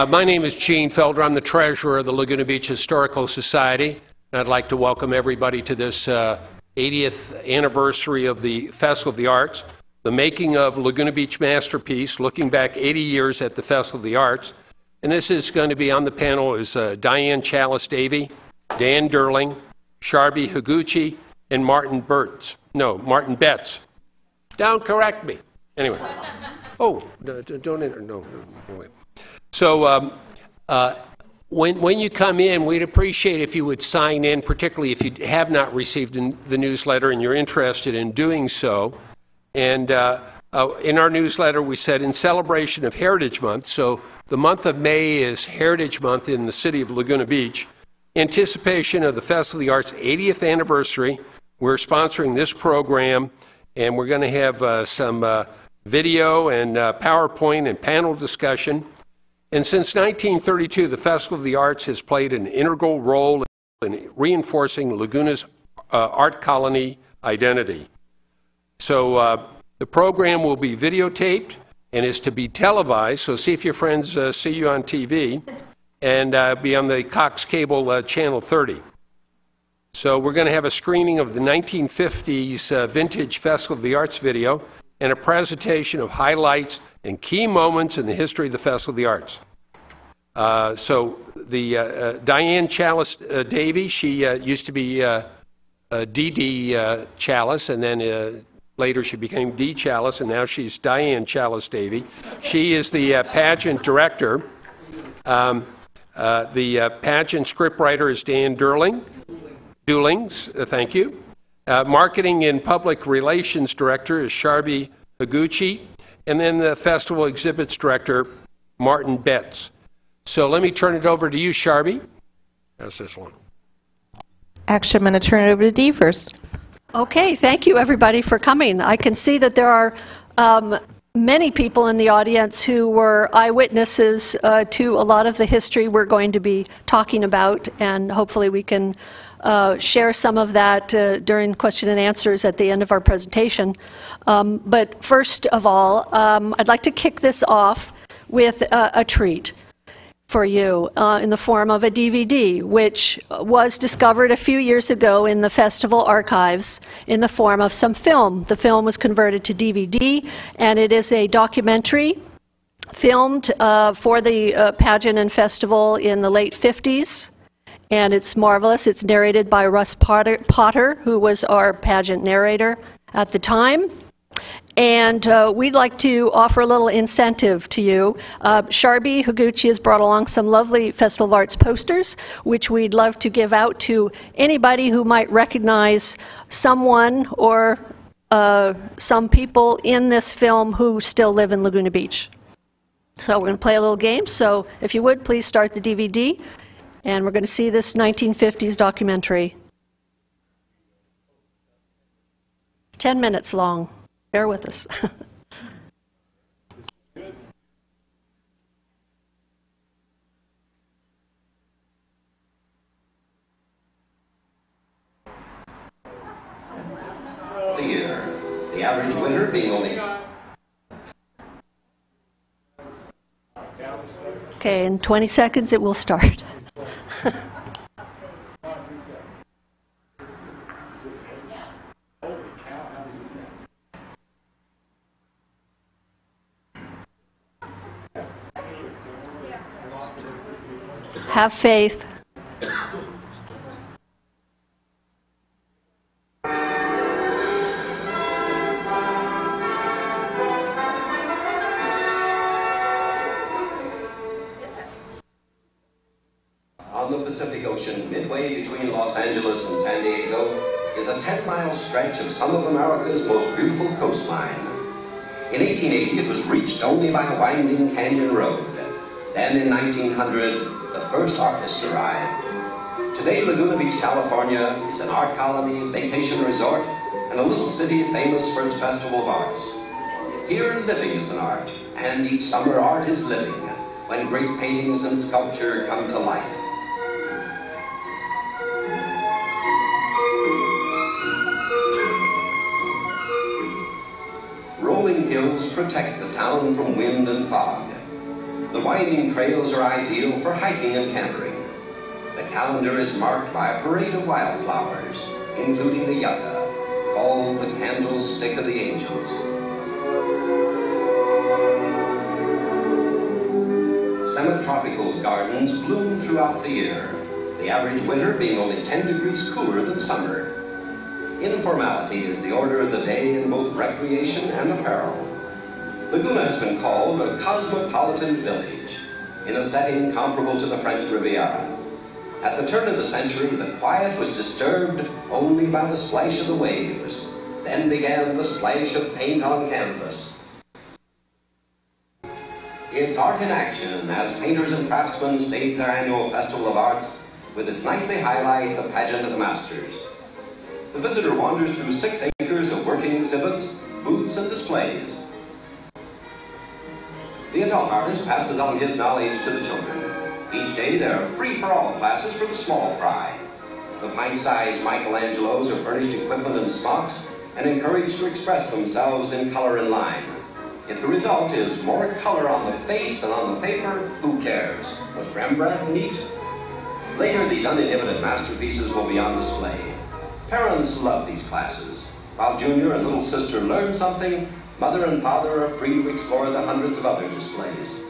My name is Gene Felder. I'm the treasurer of the Laguna Beach Historical Society. And I'd like to welcome everybody to this 80th anniversary of the Festival of the Arts, the making of Laguna Beach Masterpiece, looking back 80 years at the Festival of the Arts. And this is going to be on the panel is Diane Chalice-Davy, Dan Durling, Sharby Higuchi, and Martin Betts. Don't correct me. Anyway. Oh, don't enter. No. Anyway. So when you come in, we'd appreciate if you would sign in, particularly if you have not received the newsletter and you're interested in doing so. And in our newsletter, we said in celebration of Heritage Month, so the month of May is Heritage Month in the city of Laguna Beach. Anticipation of the Festival of the Arts' 80th anniversary, we're sponsoring this program, and we're going to have some video and PowerPoint and panel discussion. And since 1932, the Festival of the Arts has played an integral role in reinforcing Laguna's art colony identity. So the program will be videotaped and is to be televised, so see if your friends see you on TV, and be on the Cox Cable Channel 30. So we're going to have a screening of the 1950s Vintage Festival of the Arts video and a presentation of highlights and key moments in the history of the Festival of the Arts. So the Diane Chalice-Davy, she used to be D.D. Chalice, and then later she became D. Chalice, and now she's Diane Chalice-Davy. She is the pageant director. The pageant scriptwriter is Dan Durling. Thank you. Marketing and Public Relations Director is Sharby Higuchi, and then the Festival Exhibits Director, Martin Betts. So let me turn it over to you, Sharby. How's this one? Actually, I'm going to turn it over to Dee first. Okay, thank you everybody for coming. I can see that there are many people in the audience who were eyewitnesses to a lot of the history we're going to be talking about, and hopefully we can share some of that during question and answers at the end of our presentation. But first of all, I'd like to kick this off with a treat for you in the form of a DVD, which was discovered a few years ago in the festival archives in the form of some film. The film was converted to DVD, and it is a documentary filmed for the pageant and festival in the late 50s. And it's marvelous. It's narrated by Russ Potter, who was our pageant narrator at the time. And we'd like to offer a little incentive to you. Sharby Higuchi has brought along some lovely Festival of Arts posters, which we'd love to give out to anybody who might recognize someone or some people in this film who still live in Laguna Beach. So we're going to play a little game. So if you would, please start the DVD. And we're going to see this 1950s documentary. 10 minutes long. Bear with us. The year, the average winner being only... Okay, in 20 seconds it will start. Have faith. On the Pacific Ocean, midway between Los Angeles and San Diego, is a 10-mile stretch of some of America's most beautiful coastline. In 1880, it was reached only by a winding canyon road. Then in 1900, the first artist arrived. Today, Laguna Beach, California is an art colony, vacation resort, and a little city famous for its Festival of Arts. Here, living is an art, and each summer art is living, when great paintings and sculpture come to life. Rolling hills protect the town from wind and fog. The winding trails are ideal for hiking and campering. The calendar is marked by a parade of wildflowers, including the yucca, called the candlestick of the angels. Semi-tropical gardens bloom throughout the year, the average winter being only 10 degrees cooler than summer. Informality is the order of the day in both recreation and apparel. Laguna has been called a cosmopolitan village, in a setting comparable to the French Riviera. At the turn of the century, the quiet was disturbed only by the splash of the waves. Then began the splash of paint on canvas. It's art in action as painters and craftsmen stage their annual Festival of Arts with its nightly highlight, the Pageant of the Masters. The visitor wanders through 6 acres of working exhibits, booths, and displays. The adult artist passes on his knowledge to the children. Each day there are free-for-all classes for the small fry. The pint-sized Michelangelos are furnished equipment and smocks and encouraged to express themselves in color and line. If the result is more color on the face than on the paper, who cares? Was Rembrandt neat? Later, these uninhibited masterpieces will be on display. Parents love these classes. While Junior and little sister learn something, Mother and Father are free to explore the hundreds of other displays.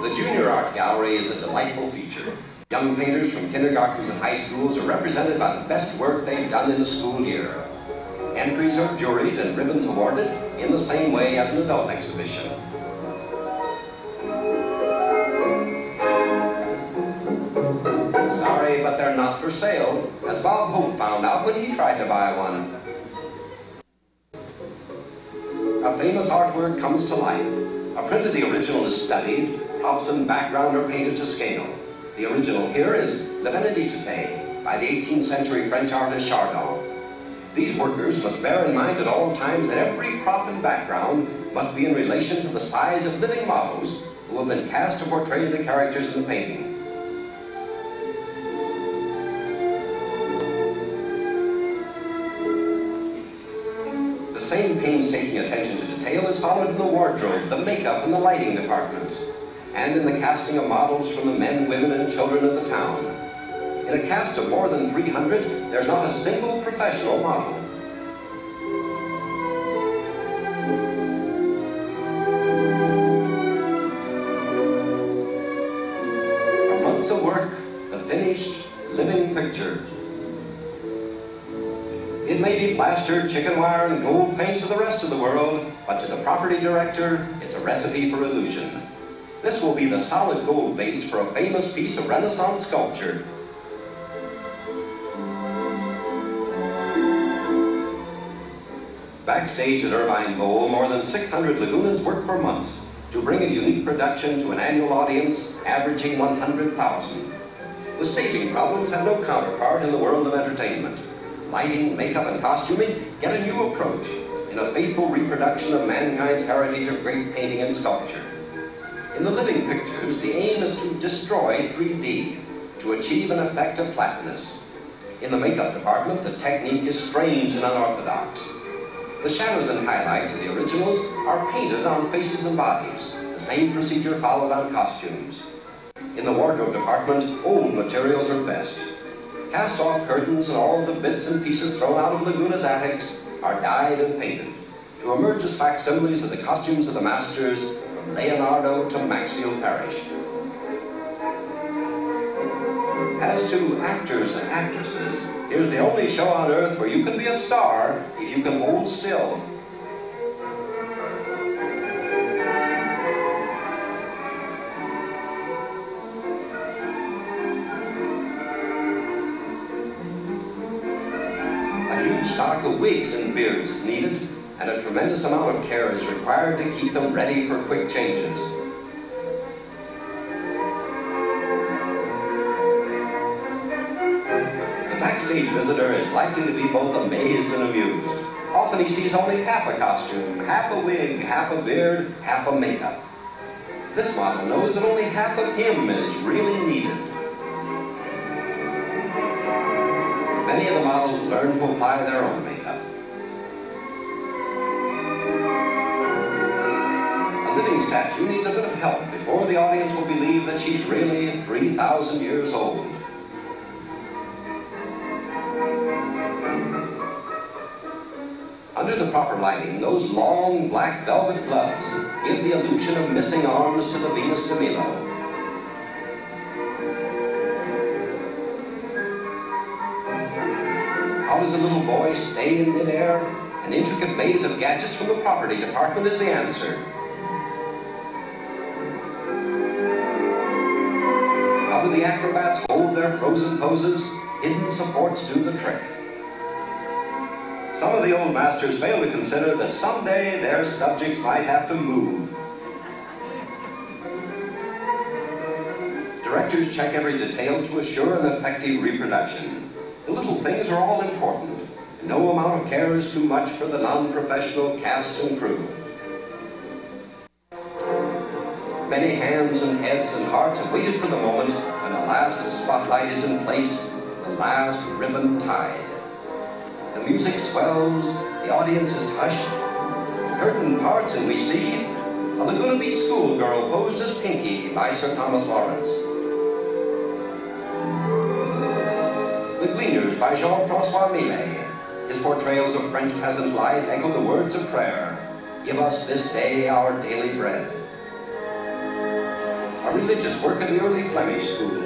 The Junior Art Gallery is a delightful feature. Young painters from kindergartens and high schools are represented by the best work they've done in the school year. Entries are juried and ribbons awarded in the same way as an adult exhibition. Sorry, but they're not for sale, as Bob Hope found out when he tried to buy one. A famous artwork comes to life. A print of the original is studied, props and background are painted to scale. The original here is La Benedicite by the 18th century French artist Chardon. These workers must bear in mind at all times that every prop and background must be in relation to the size of living models who have been cast to portray the characters in the painting. The same painstaking attention to detail is followed in the wardrobe, the makeup, and the lighting departments, and in the casting of models from the men, women, and children of the town. In a cast of more than 300, there's not a single professional model. From months of work, the finished living picture. It may be plaster, chicken wire, and gold paint to the rest of the world, but to the property director, it's a recipe for illusion. This will be the solid gold base for a famous piece of Renaissance sculpture. Backstage at Irvine Bowl, more than 600 Lagunans work for months to bring a unique production to an annual audience averaging 100,000. The staging problems have no counterpart in the world of entertainment. Lighting, makeup, and costuming get a new approach in a faithful reproduction of mankind's heritage of great painting and sculpture. In the living pictures, the aim is to destroy 3D, to achieve an effect of flatness. In the makeup department, the technique is strange and unorthodox. The shadows and highlights of the originals are painted on faces and bodies, the same procedure followed on costumes. In the wardrobe department, old materials are best. Cast-off curtains and all the bits and pieces thrown out of Laguna's attics are dyed and painted to emerge as facsimiles of the costumes of the masters from Leonardo to Maxfield Parrish. As to actors and actresses, here's the only show on earth where you can be a star if you can hold still. A huge stock of wigs and beards is needed, and a tremendous amount of care is required to keep them ready for quick changes. Backstage visitor is likely to be both amazed and amused. Often he sees only half a costume, half a wig, half a beard, half a makeup. This model knows that only half of him is really needed. many of the models learn to apply their own makeup. A living statue needs a bit of help before the audience will believe that she's really 3,000 years old. Under the proper lighting, those long black velvet gloves give the illusion of missing arms to the Venus de Milo. How does the little boy stay in midair? An intricate maze of gadgets from the property department is the answer. How do the acrobats hold their frozen poses? Hidden supports do the trick. Some of the old masters fail to consider that someday their subjects might have to move. Directors check every detail to assure an effective reproduction. The little things are all important. No amount of care is too much for the non-professional cast and crew. Many hands and heads and hearts have waited for the moment when the last spotlight is in place, the last ribbon tied. The music swells, the audience is hushed, the curtain parts, and we see a Laguna Beach schoolgirl posed as Pinky by Sir Thomas Lawrence. The Gleaners by Jean-Francois Millet. His portrayals of French peasant life echo the words of prayer. Give us this day our daily bread. A religious work of the early Flemish school.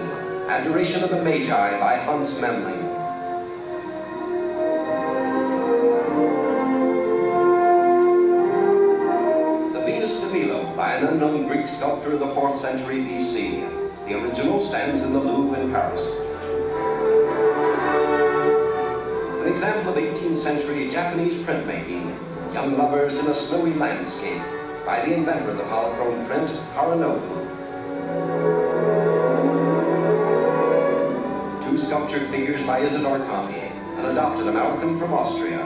Adoration of the Magi by Hans Memling. By an unknown Greek sculptor of the 4th century BC. The original stands in the Louvre in Paris. An example of 18th century Japanese printmaking, Young Lovers in a Snowy Landscape, by the inventor of the polychrome print, Haranobu. 2 sculptured figures by Isidore Conti, an adopted American from Austria.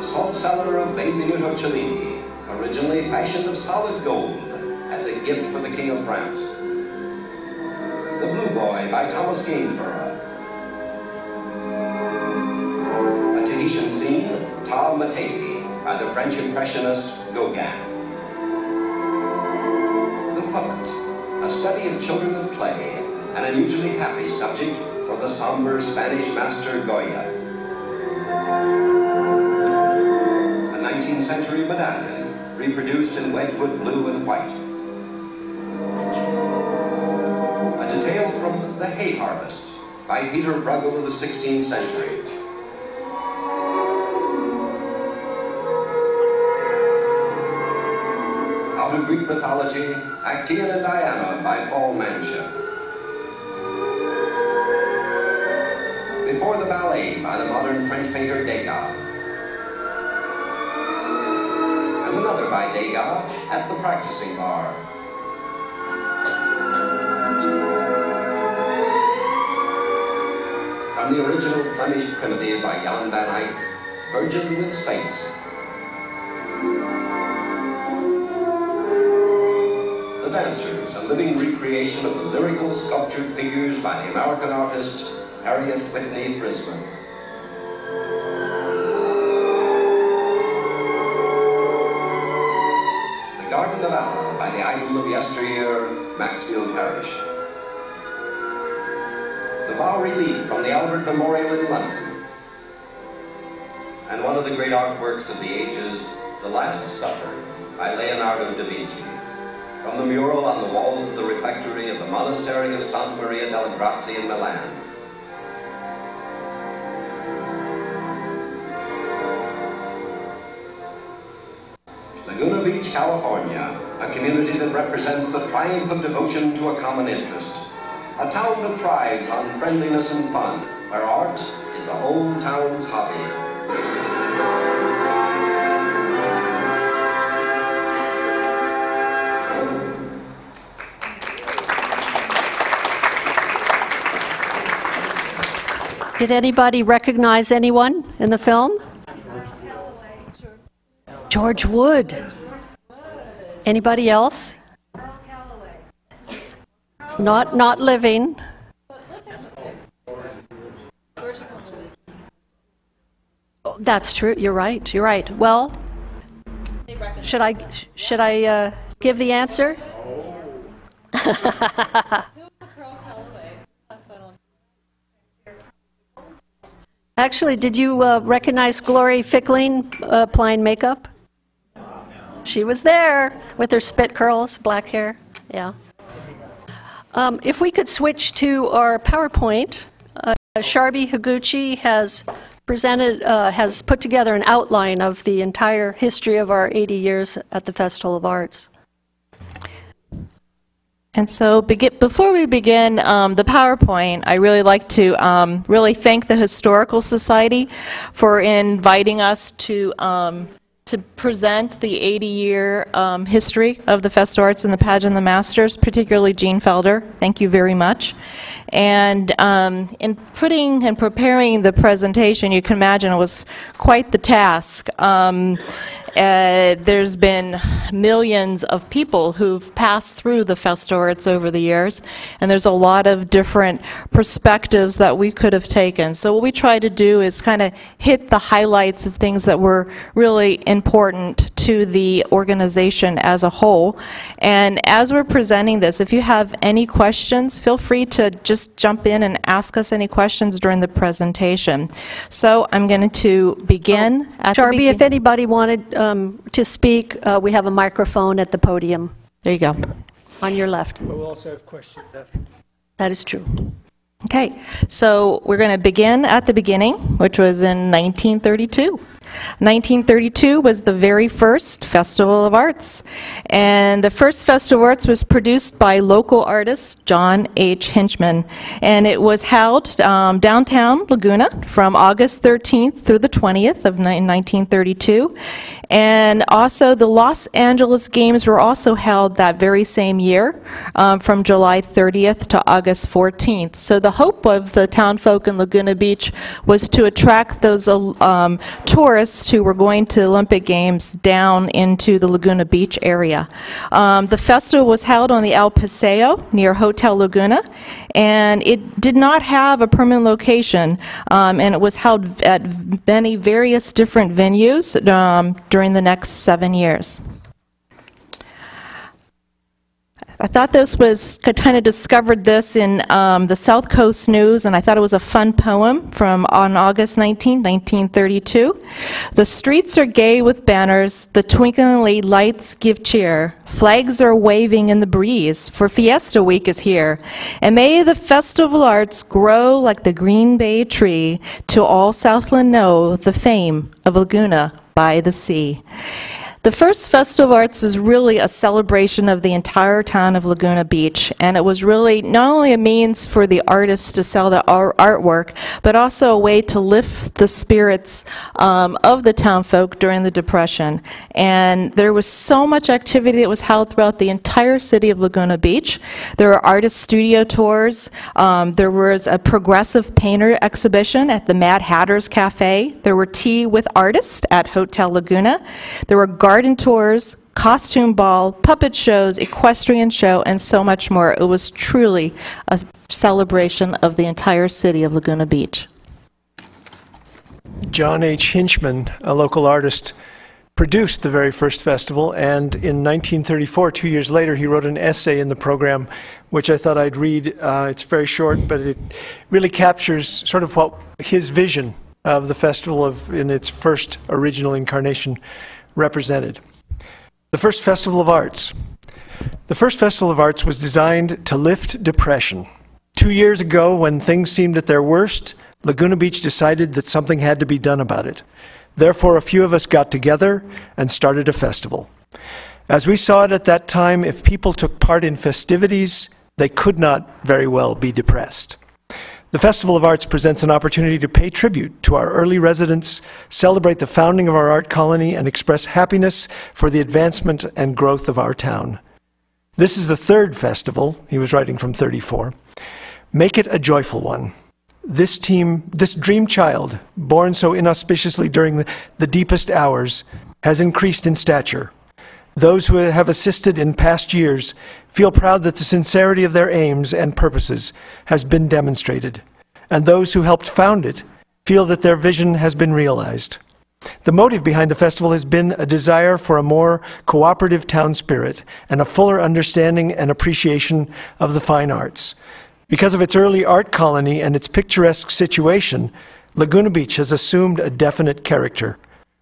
Salt cellar of Benvenuto Cellini, originally fashioned of solid gold, as a gift for the King of France. The Blue Boy by Thomas Gainsborough. A Tahitian scene, Ta Mateti, by the French impressionist Gauguin. The Puppet, a study of children at play, an unusually happy subject for the somber Spanish master Goya. 19th century medallion, reproduced in Wedgwood blue and white. A detail from The Hay Harvest by Peter Bruegel of the 16th century. Out of Greek mythology, Actaeon and Diana by Paul Manship. Before the Ballet by the modern French painter Degas. Another by Degas at the practicing bar. From the original Flemish primitive by Jan van Eyck, Virgin with Saints. The Dancers, a living recreation of the lyrical sculptured figures by the American artist Harriet Whitney Frisbeth. Garden of Allah by the idol of yesteryear, Maxfield Parrish. The bas-relief from the Albert Memorial in London. And one of the great artworks of the ages, The Last Supper by Leonardo da Vinci. From the mural on the walls of the refectory of the monastery of Santa Maria delle Grazie in Milan. Laguna Beach, California, a community that represents the triumph of devotion to a common interest. A town that thrives on friendliness and fun, where art is the whole town's hobby. Did anybody recognize anyone in the film? George Wood. Anybody else? Not living. That's true. You're right. You're right. Well, should I give the answer? Actually, did you recognize Glory Fickling applying makeup? She was there with her spit curls, black hair. Yeah. If we could switch to our PowerPoint, Sharbi Higuchi has put together an outline of the entire history of our 80 years at the Festival of Arts. And so before we begin the PowerPoint, I really like to really thank the Historical Society for inviting us to present the 80-year history of the Festival of Arts and the Pageant of the Masters, particularly Gene Felder. Thank you very much. And in putting and preparing the presentation, you can imagine it was quite the task. There's been millions of people who've passed through the Festival of Arts over the years, and there's a lot of different perspectives that we could have taken. So what we try to do is kind of hit the highlights of things that were really important to the organization as a whole. And as we're presenting this, if you have any questions, feel free to just jump in and ask us any questions during the presentation. So I'm going to begin at the beginning. Sharbi, if anybody wanted to speak, we have a microphone at the podium. There you go. On your left. We'll also have questions after. That is true. Okay, so we're going to begin at the beginning, which was in 1932. 1932 was the very first Festival of Arts, and the first Festival of Arts was produced by local artist John H. Hinchman, and it was held downtown Laguna from August 13th through the 20th of 1932. And also the Los Angeles Games were also held that very same year, from July 30th to August 14th. So the hope of the townfolk in Laguna Beach was to attract those tourists who were going to the Olympic Games down into the Laguna Beach area. The festival was held on the El Paseo near Hotel Laguna, and it did not have a permanent location, and it was held at many various different venues during the next 7 years. I thought this was, kind of discovered this in the South Coast News, and I thought it was a fun poem from on August 19, 1932. The streets are gay with banners, the twinkling lights give cheer, flags are waving in the breeze, for Fiesta Week is here. And may the Festival of Arts grow like the Green Bay tree, to all Southland know the fame of Laguna by the sea. The first Festival of Arts was really a celebration of the entire town of Laguna Beach, and it was really not only a means for the artists to sell their artwork, but also a way to lift the spirits of the townfolk during the Depression. And there was so much activity that was held throughout the entire city of Laguna Beach. There were artist studio tours. There was a progressive painter exhibition at the Mad Hatter's Cafe. There were tea with artists at Hotel Laguna. There were garden tours, costume ball, puppet shows, equestrian show, and so much more. It was truly a celebration of the entire city of Laguna Beach. John H. Hinchman, a local artist, produced the very first festival, and in 1934, 2 years later, he wrote an essay in the program, which I thought I'd read. It's very short, but it really captures sort of what his vision of the festival in its first original incarnation represented. The first Festival of Arts. The first Festival of Arts was designed to lift depression. 2 years ago, when things seemed at their worst, Laguna Beach decided that something had to be done about it. Therefore, a few of us got together and started a festival. As we saw it at that time, if people took part in festivities, they could not very well be depressed. The Festival of Arts presents an opportunity to pay tribute to our early residents, celebrate the founding of our art colony, and express happiness for the advancement and growth of our town. This is the third festival, he was writing from 34. Make it a joyful one. This dream child, born so inauspiciously during the deepest hours, has increased in stature. Those who have assisted in past years feel proud that the sincerity of their aims and purposes has been demonstrated, and those who helped found it feel that their vision has been realized. The motive behind the festival has been a desire for a more cooperative town spirit and a fuller understanding and appreciation of the fine arts. Because of its early art colony and its picturesque situation, Laguna Beach has assumed a definite character.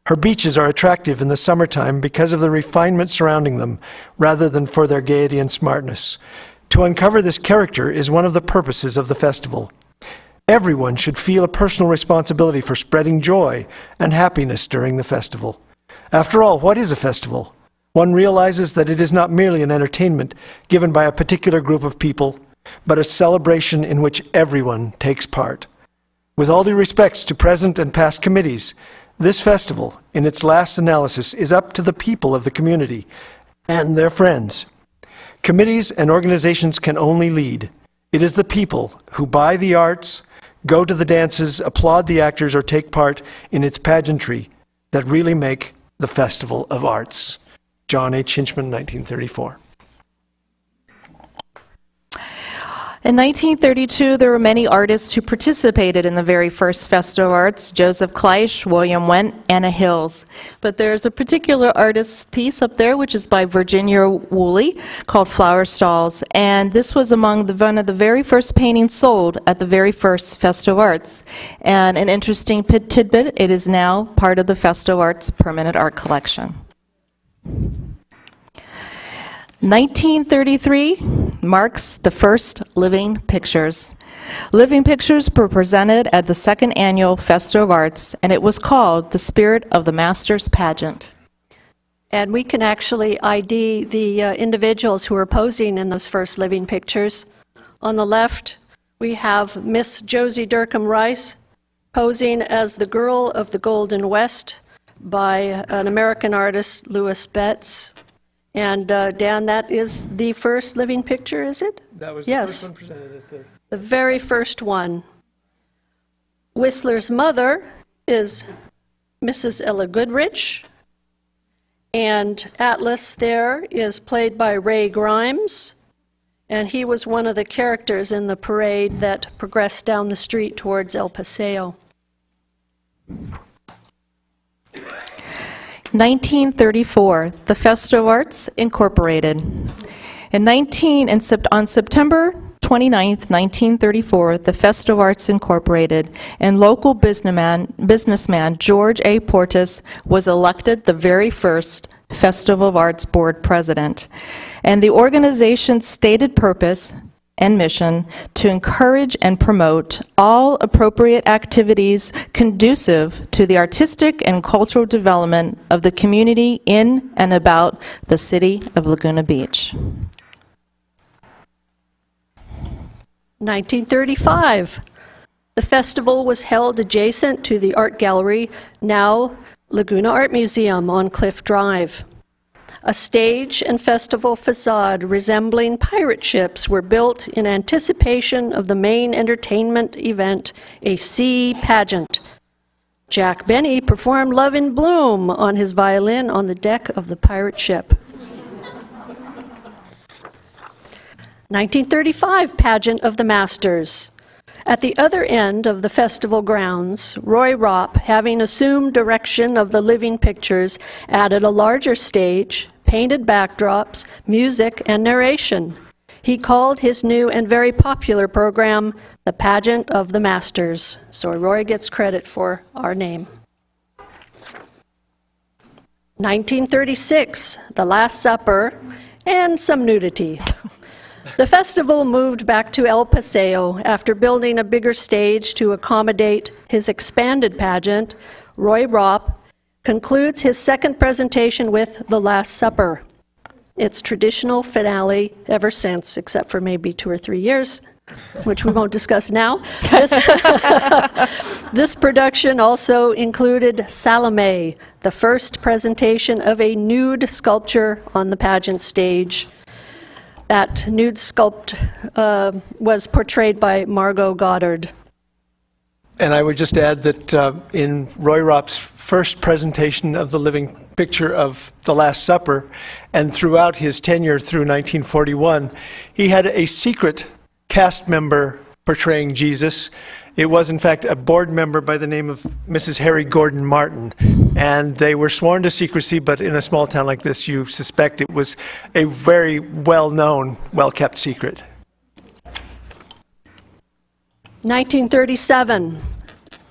Her beaches are attractive in the summertime because of the refinement surrounding them, rather than for their gaiety and smartness. To uncover this character is one of the purposes of the festival. Everyone should feel a personal responsibility for spreading joy and happiness during the festival. After all, what is a festival? One realizes that it is not merely an entertainment given by a particular group of people, but a celebration in which everyone takes part. With all due respects to present and past committees, this festival, in its last analysis, is up to the people of the community and their friends. Committees and organizations can only lead. It is the people who buy the arts, go to the dances, applaud the actors, or take part in its pageantry that really make the Festival of Arts. John H. Hinchman, 1934. In 1932, there were many artists who participated in the very first Festival of Arts: Joseph Kleisch, William Wendt, Anna Hills. But there's a particular artist's piece up there, which is by Virginia Woolley, called Flower Stalls. And this was among one of the very first paintings sold at the very first Festival of Arts. And an interesting tidbit, it is now part of the Festival of Arts Permanent Art Collection. 1933 marks the first Living Pictures. Living Pictures were presented at the second annual Festival of Arts, and it was called The Spirit of the Masters Pageant. And we can actually ID the individuals who are posing in those first Living Pictures. On the left, we have Miss Josie Durkham Rice posing as the Girl of the Golden West by an American artist, Louis Betts. And Dan, that is the first Living Picture, is it? That was the first one presented at the very first one. Whistler's mother is Mrs. Ella Goodrich, and Atlas there is played by Ray Grimes, and he was one of the characters in the parade that progressed down the street towards El Paseo. 1934, the Festival of Arts Incorporated. On September 29, 1934, the Festival of Arts Incorporated and local businessman George A. Portis was elected the very first Festival of Arts Board president. And the organization's stated purpose and mission to encourage and promote all appropriate activities conducive to the artistic and cultural development of the community in and about the city of Laguna Beach. 1935. The festival was held adjacent to the art gallery, now Laguna Art Museum on Cliff Drive. A stage and festival facade resembling pirate ships were built in anticipation of the main entertainment event, a sea pageant. Jack Benny performed Love in Bloom on his violin on the deck of the pirate ship. 1935 Pageant of the Masters. At the other end of the festival grounds, Roy Ropp, having assumed direction of the Living Pictures, added a larger stage, painted backdrops, music, and narration. He called his new and very popular program the Pageant of the Masters. So Roy gets credit for our name. 1936, The Last Supper, and some nudity. The festival moved back to El Paseo after building a bigger stage to accommodate his expanded pageant. Roy Ropp concludes his second presentation with The Last Supper, its traditional finale ever since, except for maybe 2 or 3 years, which we won't discuss now. This production also included Salome, the first presentation of a nude sculpture on the pageant stage. That nude sculpt was portrayed by Margot Goddard. And I would just add that in Roy Ropp's first presentation of the Living Picture of The Last Supper, and throughout his tenure through 1941, he had a secret cast member portraying Jesus. It was, in fact, a board member by the name of Mrs. Harry Gordon Martin. And they were sworn to secrecy, but in a small town like this, you suspect it was a very well-known, well-kept secret. 1937,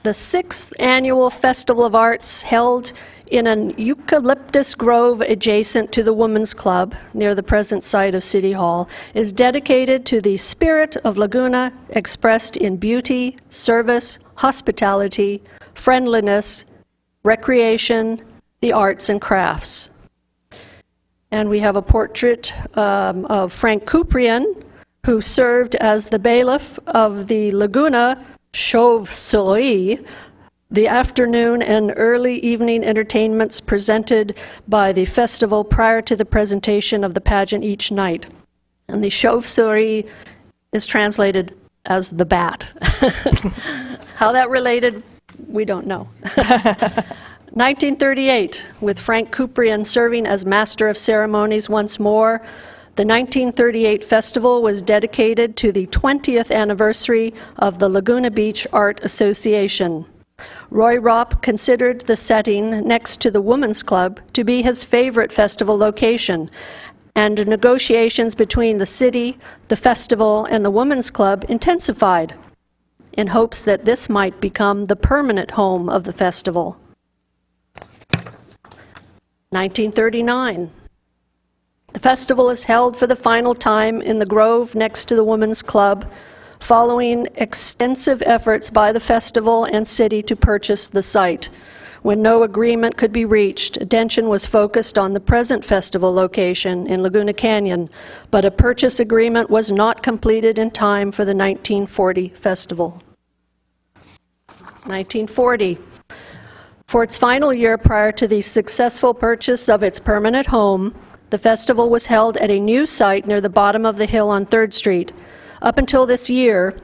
the 6th Annual Festival of Arts held in an eucalyptus grove adjacent to the Women's Club, near the present site of City Hall, is dedicated to the spirit of Laguna expressed in beauty, service, hospitality, friendliness, recreation, the arts and crafts. And we have a portrait of Frank Kuprian, who served as the bailiff of the Laguna Chauve-souris, the afternoon and early evening entertainments presented by the festival prior to the presentation of the pageant each night. And the chauve-souris is translated as the bat. How that related, we don't know. 1938, with Frank Kuprian serving as Master of Ceremonies once more, the 1938 festival was dedicated to the 20th anniversary of the Laguna Beach Art Association. Roy Ropp considered the setting next to the Women's Club to be his favorite festival location, and negotiations between the city, the festival, and the Women's Club intensified in hopes that this might become the permanent home of the festival. 1939. The festival is held for the final time in the grove next to the Women's Club, following extensive efforts by the festival and city to purchase the site. When no agreement could be reached, attention was focused on the present festival location in Laguna Canyon, but a purchase agreement was not completed in time for the 1940 festival. 1940. For its final year prior to the successful purchase of its permanent home, the festival was held at a new site near the bottom of the hill on 3rd Street. Up until this year,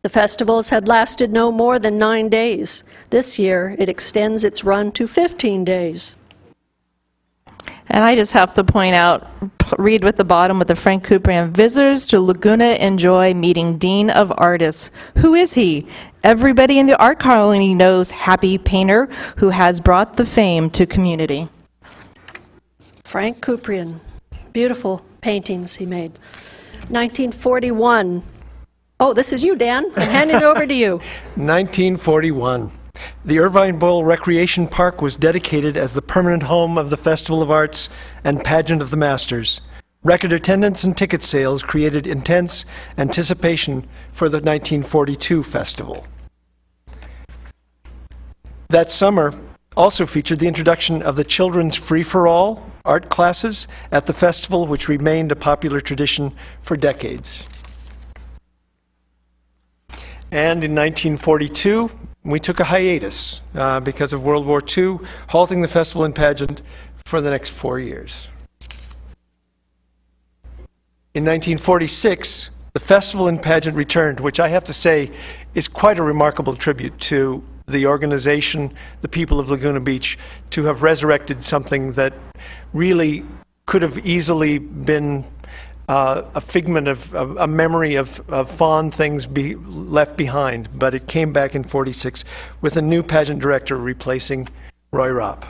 the festivals had lasted no more than 9 days. This year, it extends its run to 15 days. And I just have to point out, read with the bottom with the Frank Kuprian, visitors to Laguna enjoy meeting Dean of Artists. Who is he? Everybody in the art colony knows Happy Painter, who has brought the fame to community. Frank Kuprian, beautiful paintings he made. 1941. Oh, this is you, Dan. I'm handing it over to you. 1941. The Irvine Bowl Recreation Park was dedicated as the permanent home of the Festival of Arts and Pageant of the Masters. Record attendance and ticket sales created intense anticipation for the 1942 festival. That summer also featured the introduction of the children's free-for-all art classes at the festival, which remained a popular tradition for decades. And in 1942, we took a hiatus because of World War II, halting the festival and pageant for the next 4 years. In 1946, the festival and pageant returned, which I have to say is quite a remarkable tribute to the organization, the people of Laguna Beach, to have resurrected something that really could have easily been a figment of a memory of fond things left behind, but it came back in '46 with a new pageant director replacing Roy Ropp.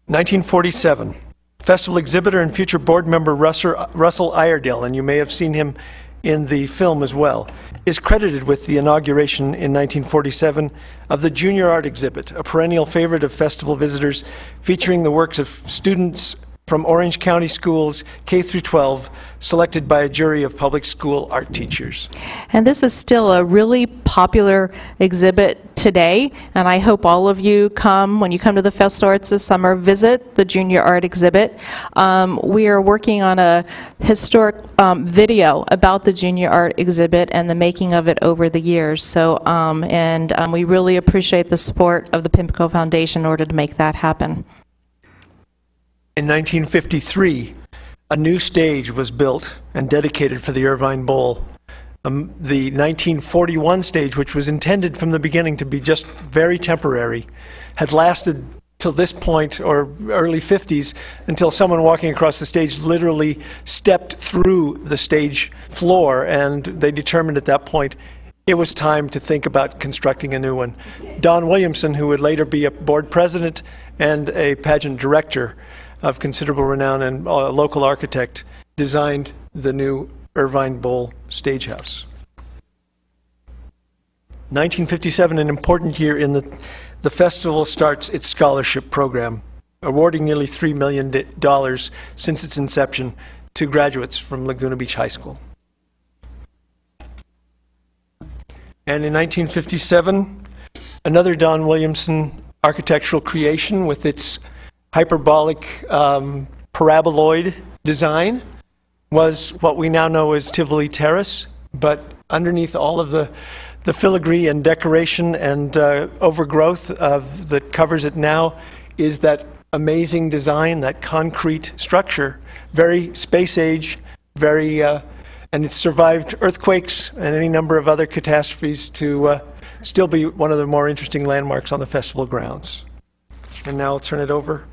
1947, festival exhibitor and future board member Russell Iredale, and you may have seen him in the film as well, is credited with the inauguration in 1947 of the Junior Art Exhibit, a perennial favorite of festival visitors, featuring the works of students from Orange County schools, K through 12, selected by a jury of public school art teachers. And this is still a really popular exhibit today, and I hope all of you come, when you come to the Festival Arts this summer, visit the Junior Art Exhibit. We are working on a historic video about the Junior Art Exhibit and the making of it over the years. So, we really appreciate the support of the PIMCO Foundation in order to make that happen. In 1953, a new stage was built and dedicated for the Irvine Bowl. The 1941 stage, which was intended from the beginning to be just very temporary, had lasted till this point, or early 50s, until someone walking across the stage literally stepped through the stage floor, and they determined at that point it was time to think about constructing a new one. Don Williamson, who would later be a board president and a pageant director of considerable renown and a local architect, designed the new Irvine Bowl Stagehouse. 1957, an important year in the festival starts its scholarship program, awarding nearly $3 million since its inception to graduates from Laguna Beach High School. And in 1957, another Don Williamson architectural creation with its hyperbolic paraboloid design was what we now know as Tivoli Terrace, but underneath all of the filigree and decoration and overgrowth that covers it now is that amazing design, that concrete structure, very space age, very, and it's survived earthquakes and any number of other catastrophes to still be one of the more interesting landmarks on the festival grounds. And now I'll turn it over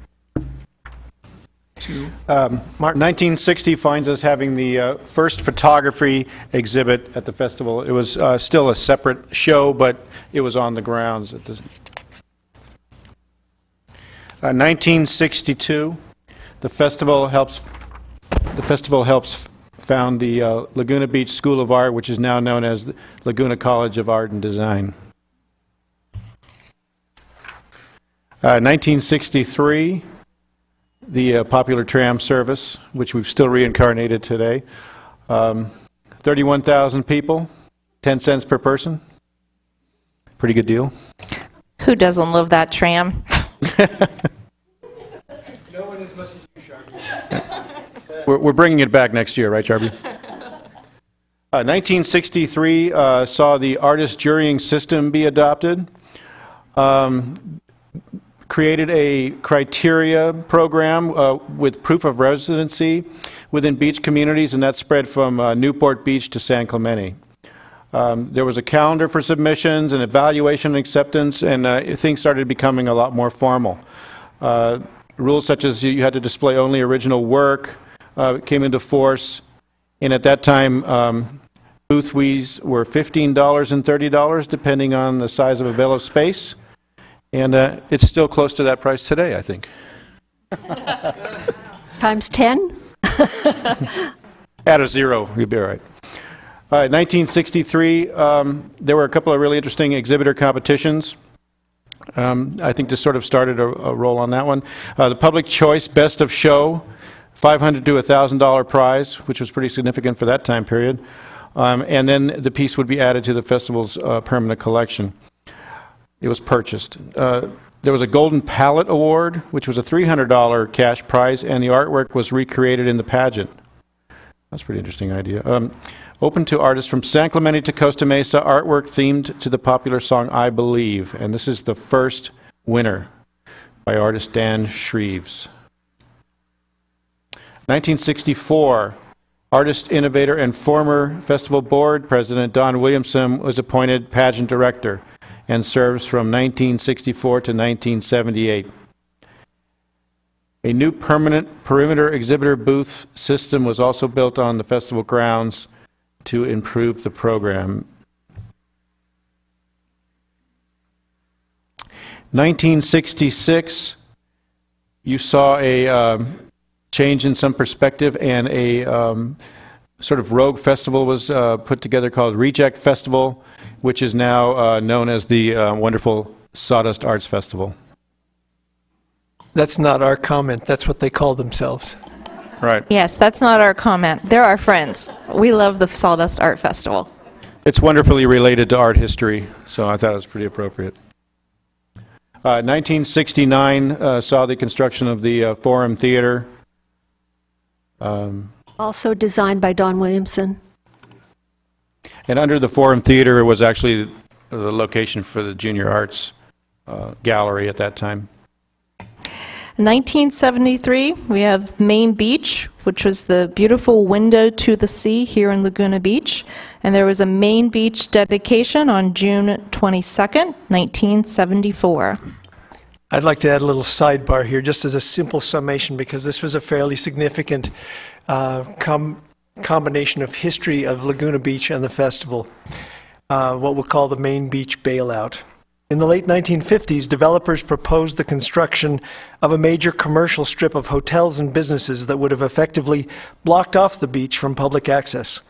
to Martin. 1960 finds us having the first photography exhibit at the festival. It was still a separate show, but it was on the grounds. 1962, the festival helps found the Laguna Beach School of Art, which is now known as the Laguna College of Art and Design. 1963, the popular tram service, which we've still reincarnated today. 31,000 people, 10 cents per person. Pretty good deal. Who doesn't love that tram? No one as much as you, Sharpie. We're bringing it back next year, right, Sharpie? 1963 saw the artist jurying system be adopted. Created a criteria program with proof of residency within beach communities, and that spread from Newport Beach to San Clemente. There was a calendar for submissions and evaluation and acceptance, and things started becoming a lot more formal. Rules such as you had to display only original work came into force, and at that time booth fees were $15 and $30 depending on the size of available space. And it's still close to that price today, I think. Times 10? Add a zero, you'll be all right. 1963, there were a couple of really interesting exhibitor competitions. I think this sort of started a roll on that one. The Public Choice Best of Show, $500 to $1,000 prize, which was pretty significant for that time period. And then the piece would be added to the festival's permanent collection. It was purchased. There was a Golden Palette Award, which was a $300 cash prize, and the artwork was recreated in the pageant. That's a pretty interesting idea. Open to artists from San Clemente to Costa Mesa, artwork themed to the popular song I Believe. And this is the first winner by artist Dan Shreves. 1964, artist, innovator, and former festival board president Don Williamson was appointed pageant director and serves from 1964 to 1978. A new permanent perimeter exhibitor booth system was also built on the festival grounds to improve the program. 1966, you saw a change in some perspective, and a sort of rogue festival was put together called Reject Festival, which is now known as the wonderful Sawdust Arts Festival. That's not our comment. That's what they call themselves. Right. Yes, that's not our comment. They're our friends. We love the Sawdust Art Festival. It's wonderfully related to art history, so I thought it was pretty appropriate. 1969 saw the construction of the Forum Theater. Also designed by Don Williamson. And under the Forum Theater was actually the location for the Junior Arts Gallery at that time. In 1973, we have Main Beach, which was the beautiful window to the sea here in Laguna Beach. And there was a Main Beach dedication on June 22nd, 1974. I'd like to add a little sidebar here, just as a simple summation, because this was a fairly significant combination of history of Laguna Beach and the festival. what we'll call the Main Beach bailout. In the late 1950s, developers proposed the construction of a major commercial strip of hotels and businesses that would have effectively blocked off the beach from public access.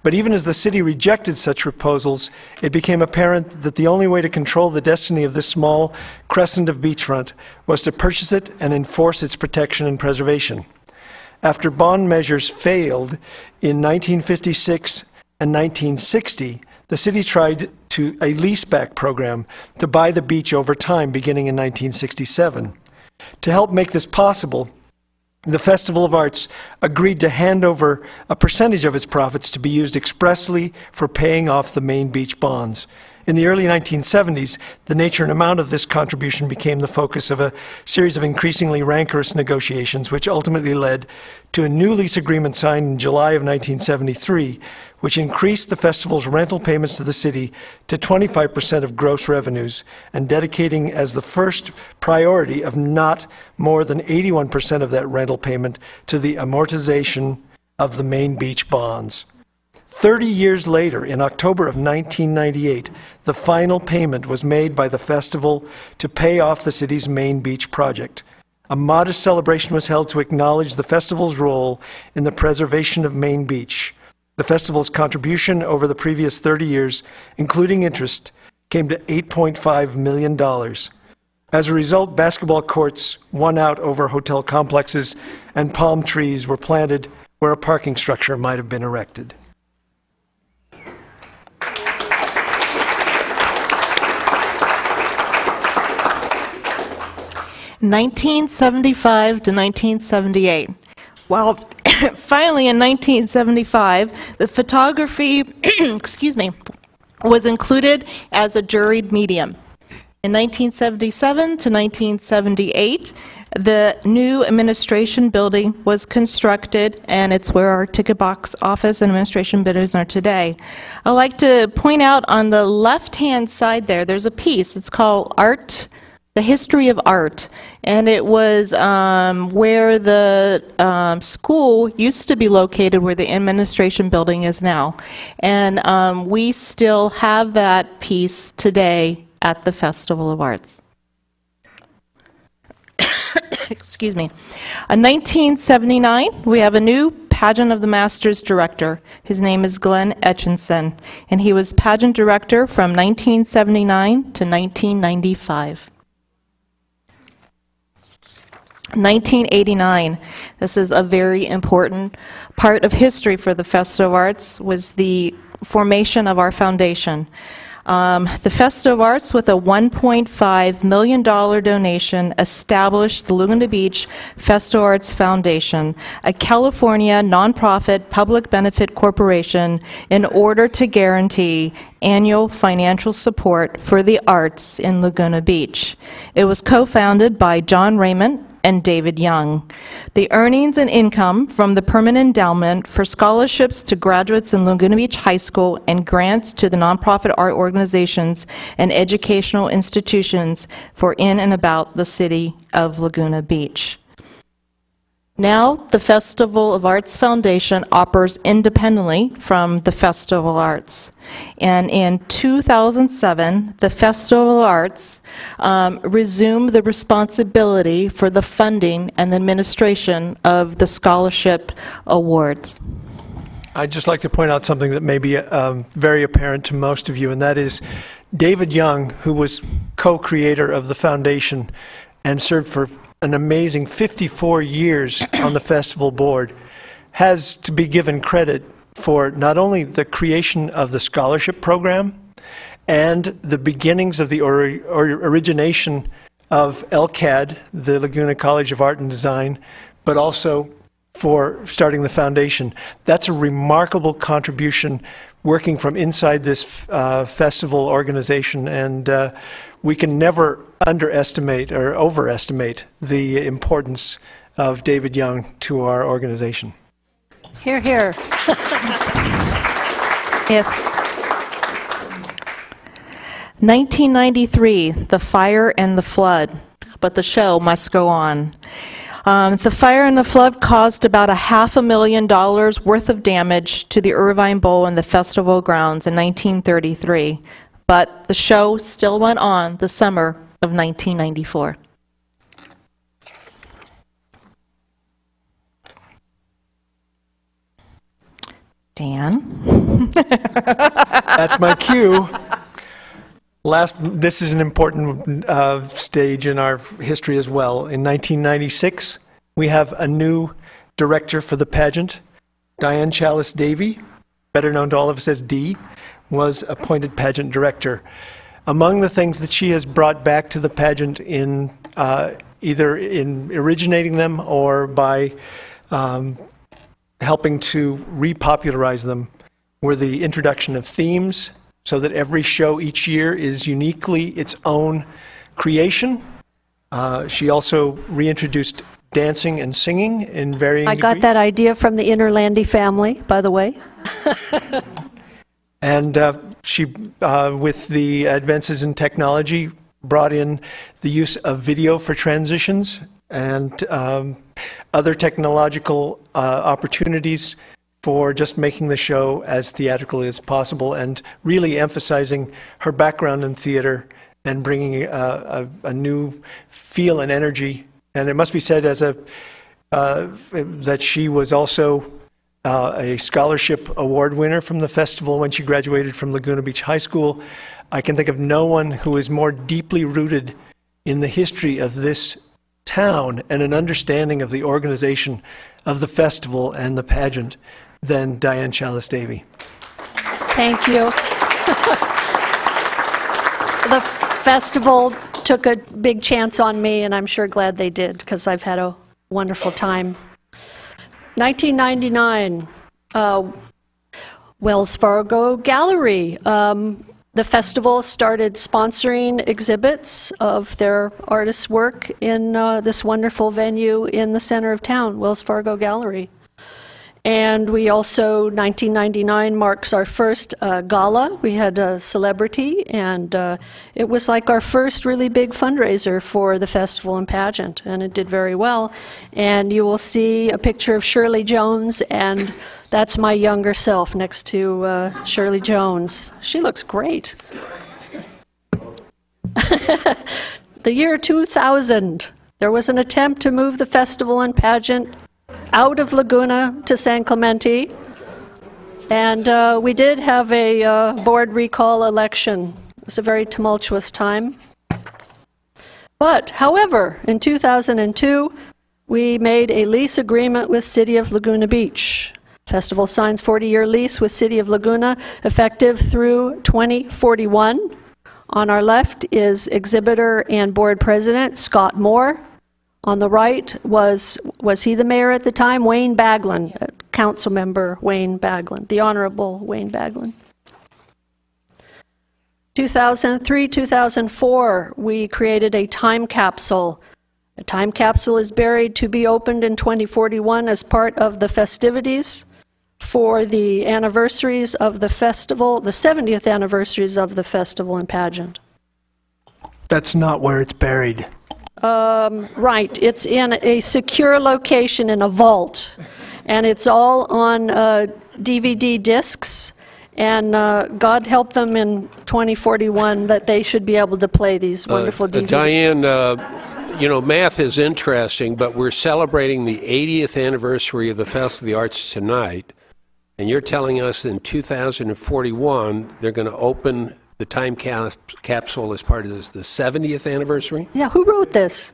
But even as the city rejected such proposals, it became apparent that the only way to control the destiny of this small crescent of beachfront was to purchase it and enforce its protection and preservation. After bond measures failed in 1956 and 1960, the city tried a leaseback program to buy the beach over time, beginning in 1967. To help make this possible, the Festival of Arts agreed to hand over a percentage of its profits to be used expressly for paying off the Main Beach bonds. In the early 1970s, the nature and amount of this contribution became the focus of a series of increasingly rancorous negotiations, which ultimately led to a new lease agreement signed in July of 1973, which increased the festival's rental payments to the city to 25% of gross revenues, and dedicating as the first priority of not more than 81% of that rental payment to the amortization of the Main Beach bonds. 30 years later, in October of 1998, the final payment was made by the festival to pay off the city's Main Beach project. A modest celebration was held to acknowledge the festival's role in the preservation of Main Beach. The festival's contribution over the previous 30 years, including interest, came to $8.5 million. As a result, basketball courts won out over hotel complexes, and palm trees were planted where a parking structure might have been erected. 1975 to 1978. Well, finally in 1975, the photography, excuse me, was included as a juried medium. In 1977 to 1978, the new administration building was constructed, and it's where our ticket box office and administration buildings are today. I'd like to point out on the left-hand side there, there's a piece. It's called Art, the History of Art, and it was where the school used to be located, where the administration building is now. And we still have that piece today at the Festival of Arts. Excuse me. In 1979, we have a new Pageant of the Masters director. His name is Glenn Etchinson, and he was pageant director from 1979 to 1995. 1989, this is a very important part of history for the Festival of Arts, was the formation of our foundation. The Festival of Arts, with a $1.5 million donation, established the Laguna Beach Festival Arts Foundation, a California nonprofit public benefit corporation, in order to guarantee annual financial support for the arts in Laguna Beach. It was co-founded by John Raymond and David Young. The earnings and income from the permanent endowment for scholarships to graduates in Laguna Beach High School and grants to the nonprofit art organizations and educational institutions for in and about the city of Laguna Beach. Now, the Festival of Arts Foundation operates independently from the Festival of Arts. And in 2007, the Festival of Arts resumed the responsibility for the funding and the administration of the scholarship awards. I'd just like to point out something that may be very apparent to most of you, and that is David Young, who was co-creator of the foundation and served for an amazing 54 years on the festival board, has to be given credit for not only the creation of the scholarship program and the beginnings of the origination of LCAD, the Laguna College of Art and Design, but also for starting the foundation. That's a remarkable contribution working from inside this festival organization, and we can never underestimate or overestimate the importance of David Young to our organization. Hear, hear. Yes. 1993, the fire and the flood, but the show must go on. The fire and the flood caused about $500,000 worth of damage to the Irvine Bowl and the festival grounds in 1933, but the show still went on the summer of 1994. Dan? That's my cue. This is an important stage in our history as well. In 1996, we have a new director for the pageant. Diane Chalice Davey, better known to all of us as Dee, was appointed pageant director. Among the things that she has brought back to the pageant in either in originating them or by helping to repopularize them were the introduction of themes, so that every show each year is uniquely its own creation. She also reintroduced dancing and singing in varying degrees. I got that idea from the Interlandi family, by the way. And she, with the advances in technology, brought in the use of video for transitions and other technological opportunities for just making the show as theatrical as possible, and really emphasizing her background in theater and bringing a new feel and energy. And it must be said as that she was also a scholarship award winner from the festival when she graduated from Laguna Beach High School. I can think of no one who is more deeply rooted in the history of this town and an understanding of the organization of the festival and the pageant than Diane Chalice Davey. Thank you. The festival took a big chance on me, and I'm sure glad they did, because I've had a wonderful time. 1999, Wells Fargo Gallery. The festival started sponsoring exhibits of their artists' work in this wonderful venue in the center of town, Wells Fargo Gallery. And we also, 1999 marks our first gala. We had a celebrity, and it was like our first really big fundraiser for the festival and pageant, and it did very well. And you will see a picture of Shirley Jones, and that's my younger self next to Shirley Jones. She looks great. The year 2000, there was an attempt to move the festival and pageant out of Laguna to San Clemente, and we did have a board recall election. It was a very tumultuous time. But, however, in 2002, we made a lease agreement with City of Laguna Beach. Festival signs 40-year lease with City of Laguna, effective through 2041. On our left is exhibitor and board president Scott Moore. On the right was he the mayor at the time? Wayne Baglin, council member Wayne Baglin, the Honorable Wayne Baglin. 2003, 2004, we created a time capsule. A time capsule is buried to be opened in 2041 as part of the festivities for the anniversaries of the festival, the 70th anniversaries of the festival and pageant. That's not where it's buried. Right, it's in a secure location in a vault, and it's all on DVD discs, and God help them in 2041 that they should be able to play these wonderful DVDs. Diane, you know, math is interesting, but we're celebrating the 80th anniversary of the Festival of the Arts tonight, and you're telling us in 2041 they're going to open the time capsule as part of the 70th anniversary? Yeah, who wrote this?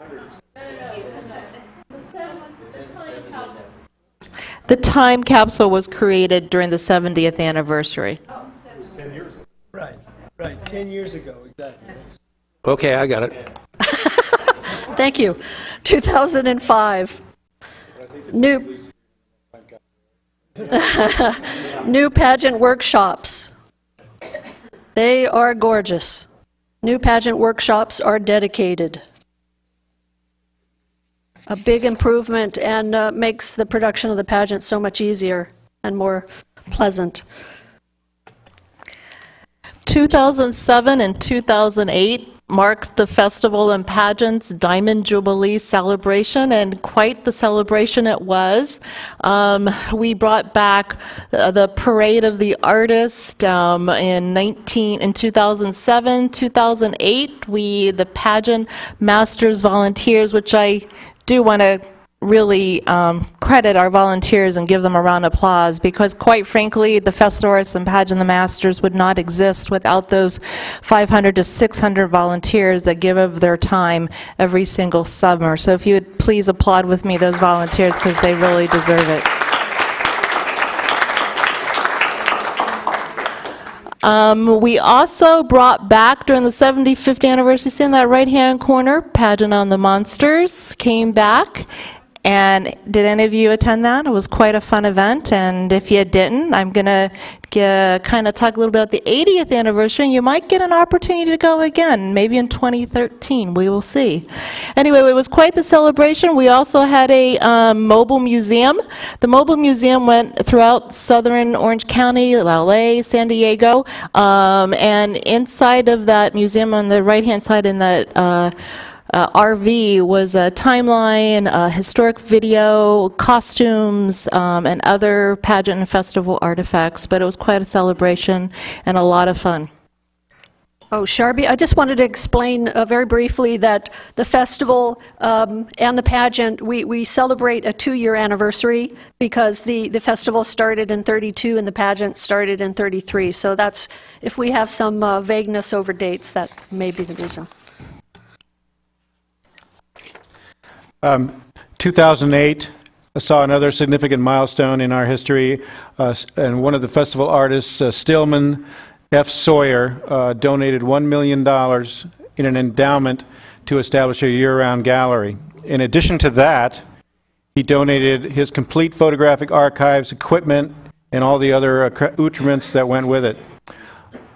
The time capsule was created during the 70th anniversary. It was 10 years ago. Right, 10 years ago, exactly. Okay, I got it. Thank you. 2005. New pageant workshops. They are gorgeous. New pageant workshops are dedicated. A big improvement, and makes the production of the pageant so much easier and more pleasant. 2007 and 2008 marks the festival and pageant's Diamond Jubilee celebration, and quite the celebration it was. We brought back the Parade of the Artist in 2007, 2008. The pageant masters volunteers, which I do want to really credit our volunteers and give them a round of applause, because quite frankly the Festival Arts and Pageant the Masters would not exist without those 500 to 600 volunteers that give of their time every single summer. So if you would please applaud with me those volunteers, because they really deserve it. We also brought back during the 75th anniversary, see in that right-hand corner, Pageant on the Monsters came back. And did any of you attend that? It was quite a fun event, and if you didn't, I'm going to kind of talk a little bit about the 80th anniversary. You might get an opportunity to go again, maybe in 2013. We will see. Anyway, it was quite the celebration. We also had a mobile museum. The mobile museum went throughout southern Orange County, LA, San Diego, and inside of that museum on the right-hand side in that RV was a timeline, historic video, costumes, and other pageant and festival artifacts. But it was quite a celebration and a lot of fun. Oh, Sharby, I just wanted to explain very briefly that the festival and the pageant, we celebrate a 2-year anniversary, because the festival started in 32 and the pageant started in 33. So that's, if we have some vagueness over dates, that may be the reason. 2008 saw another significant milestone in our history, and one of the festival artists, Stillman F. Sawyer, donated $1 million in an endowment to establish a year-round gallery. In addition to that, he donated his complete photographic archives, equipment, and all the other accoutrements that went with it.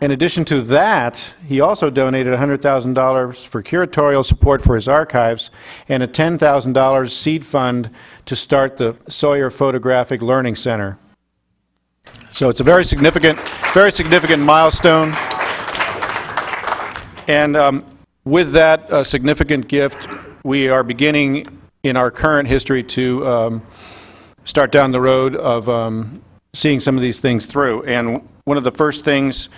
In addition to that, he also donated $100,000 for curatorial support for his archives and a $10,000 seed fund to start the Sawyer Photographic Learning Center. So it's a very significant milestone. And with that significant gift, we are beginning in our current history to start down the road of seeing some of these things through. And one of the first things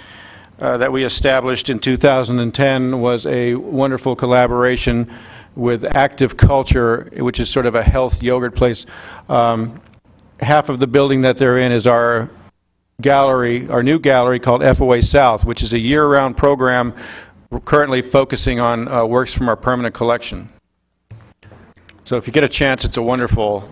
that we established in 2010 was a wonderful collaboration with Active Culture, which is sort of a health yogurt place. Half of the building that they're in is our gallery, our new gallery called FOA South, which is a year-round program. We're currently focusing on works from our permanent collection. So if you get a chance, it's a wonderful.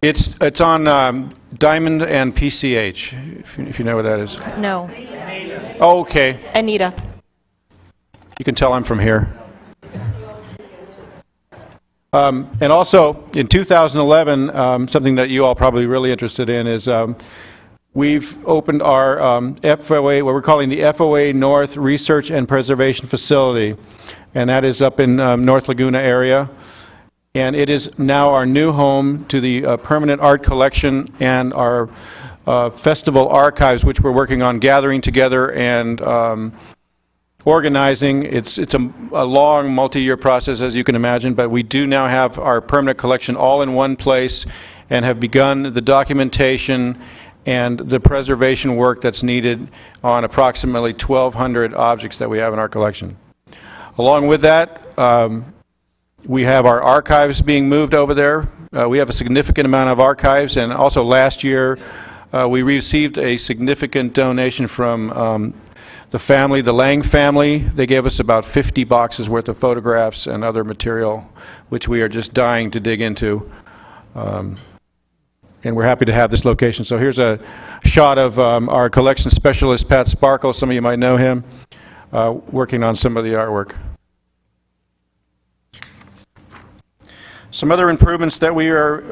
It's on Diamond and PCH, if you know what that is. No. Oh, okay. Anita. You can tell I'm from here. And also, in 2011, something that you all probably really interested in is we've opened our FOA, what we're calling the FOA North Research and Preservation Facility, and that is up in North Laguna area. And it is now our new home to the permanent art collection and our festival archives, which we're working on gathering together and organizing. It's a long multi-year process, as you can imagine, but we do now have our permanent collection all in one place and have begun the documentation and the preservation work that's needed on approximately 1,200 objects that we have in our collection. Along with that, we have our archives being moved over there. We have a significant amount of archives, and also last year we received a significant donation from the family, the Lang family. They gave us about 50 boxes worth of photographs and other material, which we are just dying to dig into. And we're happy to have this location. So here's a shot of our collection specialist, Pat Sparkle. Some of you might know him, working on some of the artwork. Some other improvements that we are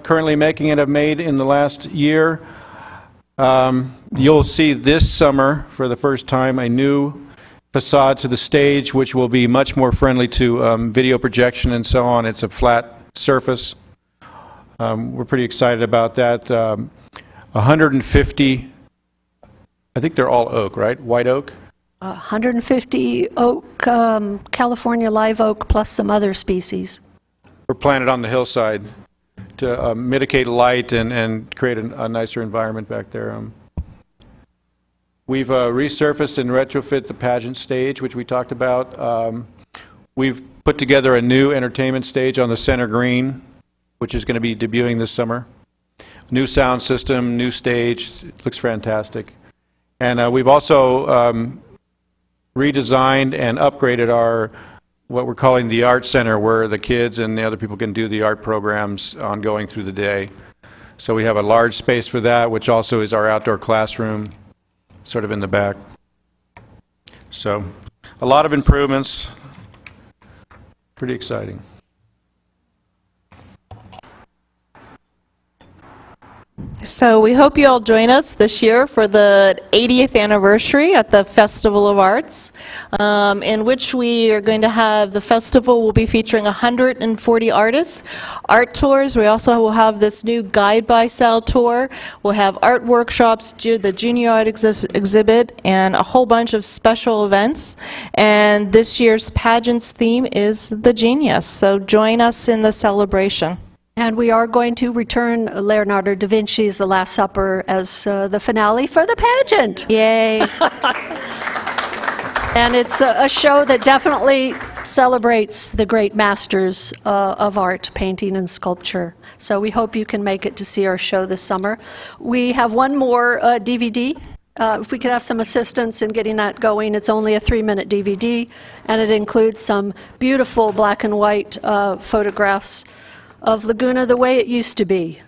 currently making and have made in the last year. You'll see this summer, for the first time, a new facade to the stage, which will be much more friendly to video projection and so on. It's a flat surface. We're pretty excited about that. 150, I think they're all oak, right? White oak? 150 oak, California live oak, plus some other species. We're planted on the hillside to mitigate light and create a nicer environment back there. We've resurfaced and retrofit the pageant stage, which we talked about. We've put together a new entertainment stage on the center green, which is going to be debuting this summer. New sound system, new stage. It looks fantastic. And we've also redesigned and upgraded our, what we're calling the art center, where the kids and the other people can do the art programs ongoing through the day. So we have a large space for that, which also is our outdoor classroom, sort of in the back. So a lot of improvements. Pretty exciting. So we hope you all join us this year for the 80th anniversary at the Festival of Arts, in which we are going to have, the festival will be featuring 140 artists, art tours. We also will have this new Guide by Sal tour. We'll have art workshops, the junior art exhibit, and a whole bunch of special events. And this year's pageant's theme is the genius. So join us in the celebration. And we are going to return Leonardo da Vinci's The Last Supper as the finale for the pageant. Yay. And it's a show that definitely celebrates the great masters of art, painting and sculpture. So we hope you can make it to see our show this summer. We have one more DVD. If we could have some assistance in getting that going. It's only a 3-minute DVD, and it includes some beautiful black and white photographs of Laguna the way it used to be.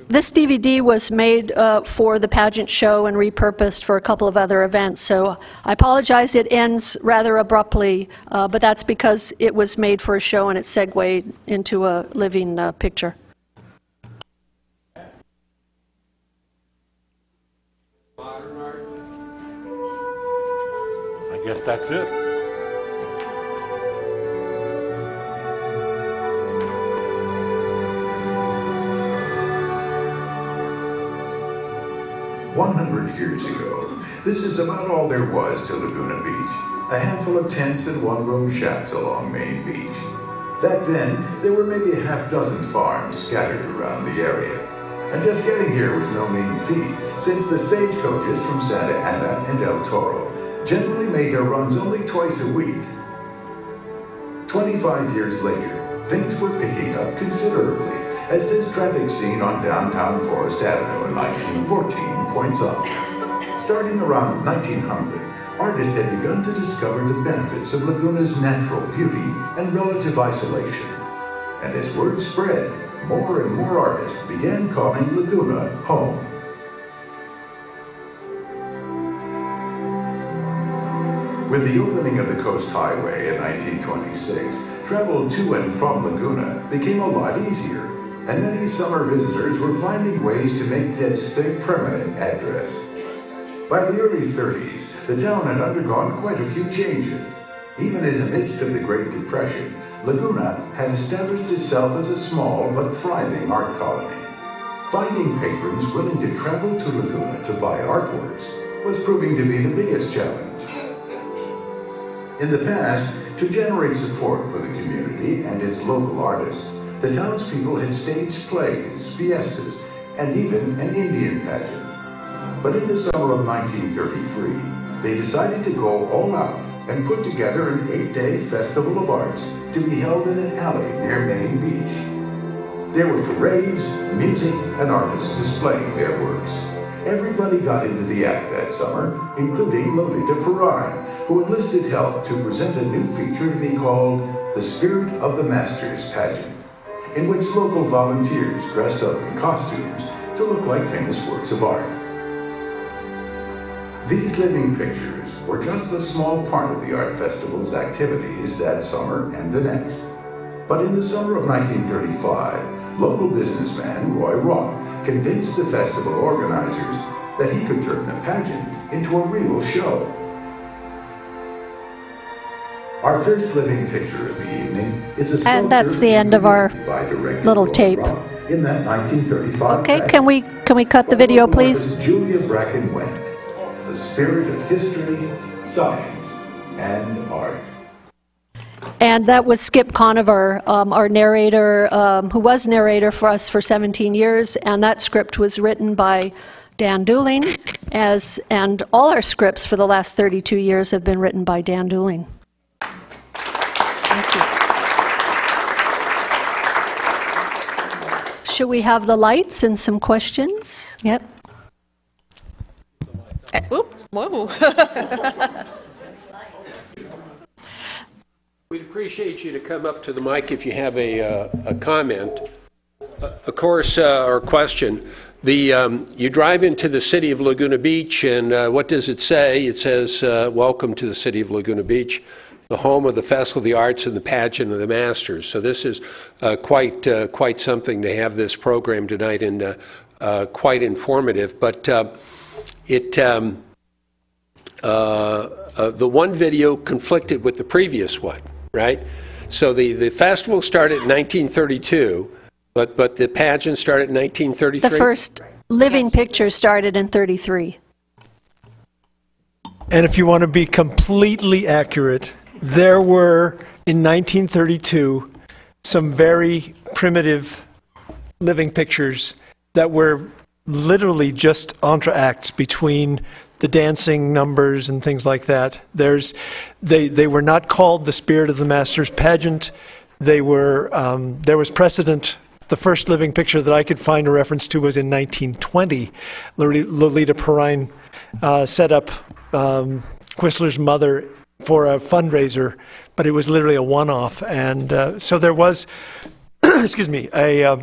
This DVD was made for the pageant show and repurposed for a couple of other events, so I apologize it ends rather abruptly, but that's because it was made for a show and it segued into a living picture. I guess that's it. 100 years ago, this is about all there was to Laguna Beach. A handful of tents and one-room shacks along Main Beach. Back then, there were maybe a half-dozen farms scattered around the area. And just getting here was no mean feat, since the stagecoaches from Santa Ana and El Toro generally made their runs only twice a week. 25 years later, things were picking up considerably, as this traffic scene on downtown Forest Avenue in 1914 points up. Starting around 1900, artists had begun to discover the benefits of Laguna's natural beauty and relative isolation. And as word spread, more and more artists began calling Laguna home. With the opening of the Coast Highway in 1926, travel to and from Laguna became a lot easier, and many summer visitors were finding ways to make this their permanent address. By the early 30s, the town had undergone quite a few changes. Even in the midst of the Great Depression, Laguna had established itself as a small but thriving art colony. Finding patrons willing to travel to Laguna to buy artworks was proving to be the biggest challenge. In the past, to generate support for the community and its local artists, the townspeople had staged plays, fiestas, and even an Indian pageant. But in the summer of 1933, they decided to go all out and put together an 8-day festival of arts to be held in an alley near Main Beach. There were parades, music, and artists displaying their works. Everybody got into the act that summer, including Lolita Perrine, who enlisted help to present a new feature to be called the Spirit of the Masters pageant, in which local volunteers dressed up in costumes to look like famous works of art. These living pictures were just a small part of the art festival's activities that summer and the next. But in the summer of 1935, local businessman Roy Rock convinced the festival organizers that he could turn the pageant into a real show. Our first living picture of the evening is a And that's the end of our little tape. In that 1935 Okay, can we cut the video, please? Julia Bracken Wendt, the spirit of history, science, and art. And that was Skip Conover, our narrator, who was narrator for us for 17 years, and that script was written by Dan Dooling, and all our scripts for the last 32 years have been written by Dan Dooling. Thank you. Should we have the lights and some questions? Yep. Oop, whoa. We'd appreciate you to come up to the mic if you have a comment, of course, or question. You drive into the city of Laguna Beach, and what does it say? It says, welcome to the city of Laguna Beach, the home of the Festival of the Arts and the Pageant of the Masters. So this is quite something to have this program tonight, and quite informative. But the one video conflicted with the previous one, right? So the festival started in 1932, but the pageant started in 1933? The first living picture started in 33. And if you want to be completely accurate, there were, in 1932, some very primitive living pictures that were literally just entr'actes between the dancing numbers and things like that. They were not called the Spirit of the Masters pageant. They were, there was precedent. The first living picture that I could find a reference to was in 1920. Lolita Perrine set up Whistler's mother for a fundraiser, but it was literally a one-off. And so there was, excuse me, a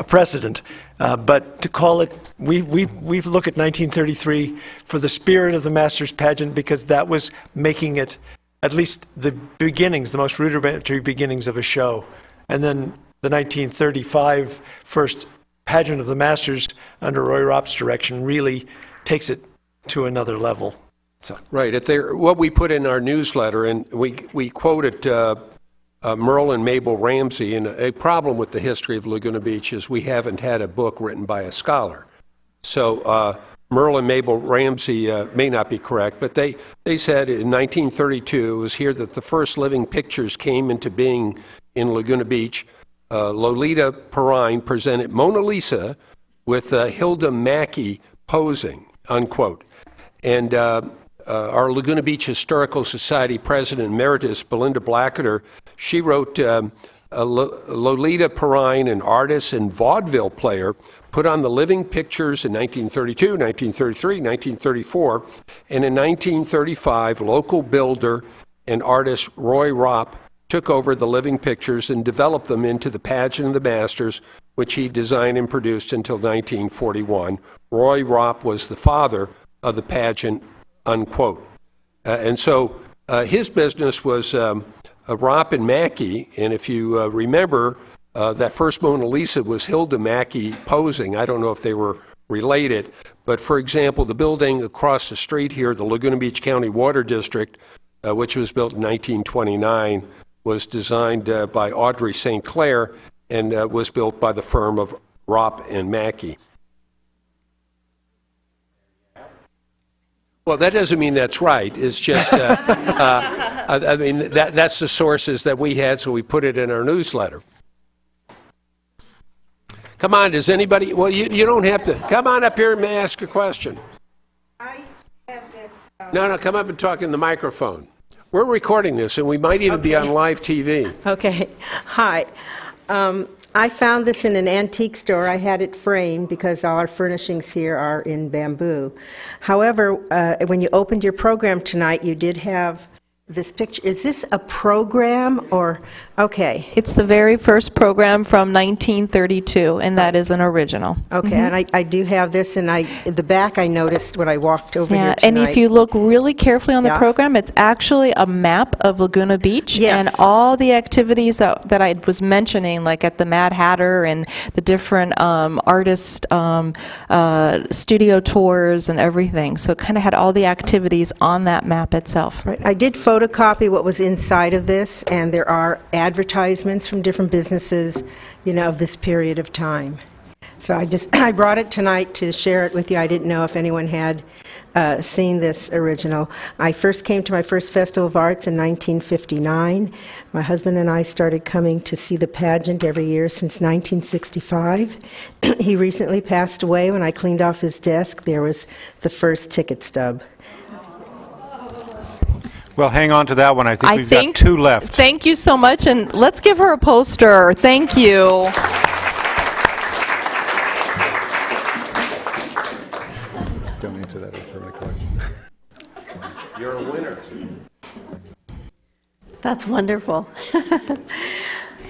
precedent. But to call it, we look at 1933 for the Spirit of the Masters pageant because that was making it at least the beginnings, the most rudimentary beginnings of a show. And then the 1935 first pageant of the Masters under Roy Ropp's direction really takes it to another level. So. Right. What we put in our newsletter, and we quoted Merle and Mabel Ramsey, and a problem with the history of Laguna Beach is we haven't had a book written by a scholar. So Merle and Mabel Ramsey may not be correct, but they said in 1932 it was here that the first living pictures came into being in Laguna Beach. Lolita Perrine presented Mona Lisa with Hilda Mackey posing, unquote. And our Laguna Beach Historical Society President Emeritus, Belinda Blackadder, she wrote, Lolita Perrine, an artist and vaudeville player, put on the living pictures in 1932, 1933, 1934, and in 1935, local builder and artist Roy Ropp took over the living pictures and developed them into the Pageant of the Masters, which he designed and produced until 1941. Roy Ropp was the father of the pageant, unquote. And so his business was Ropp and Mackey, and if you remember, that first Mona Lisa was Hilda Mackey posing. I don't know if they were related, but for example, the building across the street here, the Laguna Beach County Water District, which was built in 1929, was designed by Audrey St. Clair and was built by the firm of Ropp and Mackey. Well, that doesn't mean that's right. It's just, I mean, that's the sources that we had, so we put it in our newsletter. Come on, does anybody, well, you don't have to, come on up here and ask a question. I have this. No, come up and talk in the microphone. We're recording this, and we might even be on live TV. Okay. Hi. I found this in an antique store. I had it framed because all our furnishings here are in bamboo. However, when you opened your program tonight, you did have this picture. Is this a program or, okay. It's the very first program from 1932, and that is an original. Okay, and I do have this, and the back I noticed when I walked over here tonight. And if you look really carefully on the Yeah. program, it's actually a map of Laguna Beach. Yes. And all the activities that I was mentioning, like at the Mad Hatter and the different artist studio tours and everything. So it kind of had all the activities on that map itself. Right. I did photocopy what was inside of this, and there are advertisements from different businesses, you know, of this period of time. So I brought it tonight to share it with you. I didn't know if anyone had seen this original. I first came to my first Festival of Arts in 1959. My husband and I started coming to see the pageant every year since 1965. He recently passed away. When I cleaned off his desk, there was the first ticket stub. Well, hang on to that one. I think we've got two left. Thank you so much, and let's give her a poster. Thank you. Donate to that for my collection. You're a winner. That's wonderful.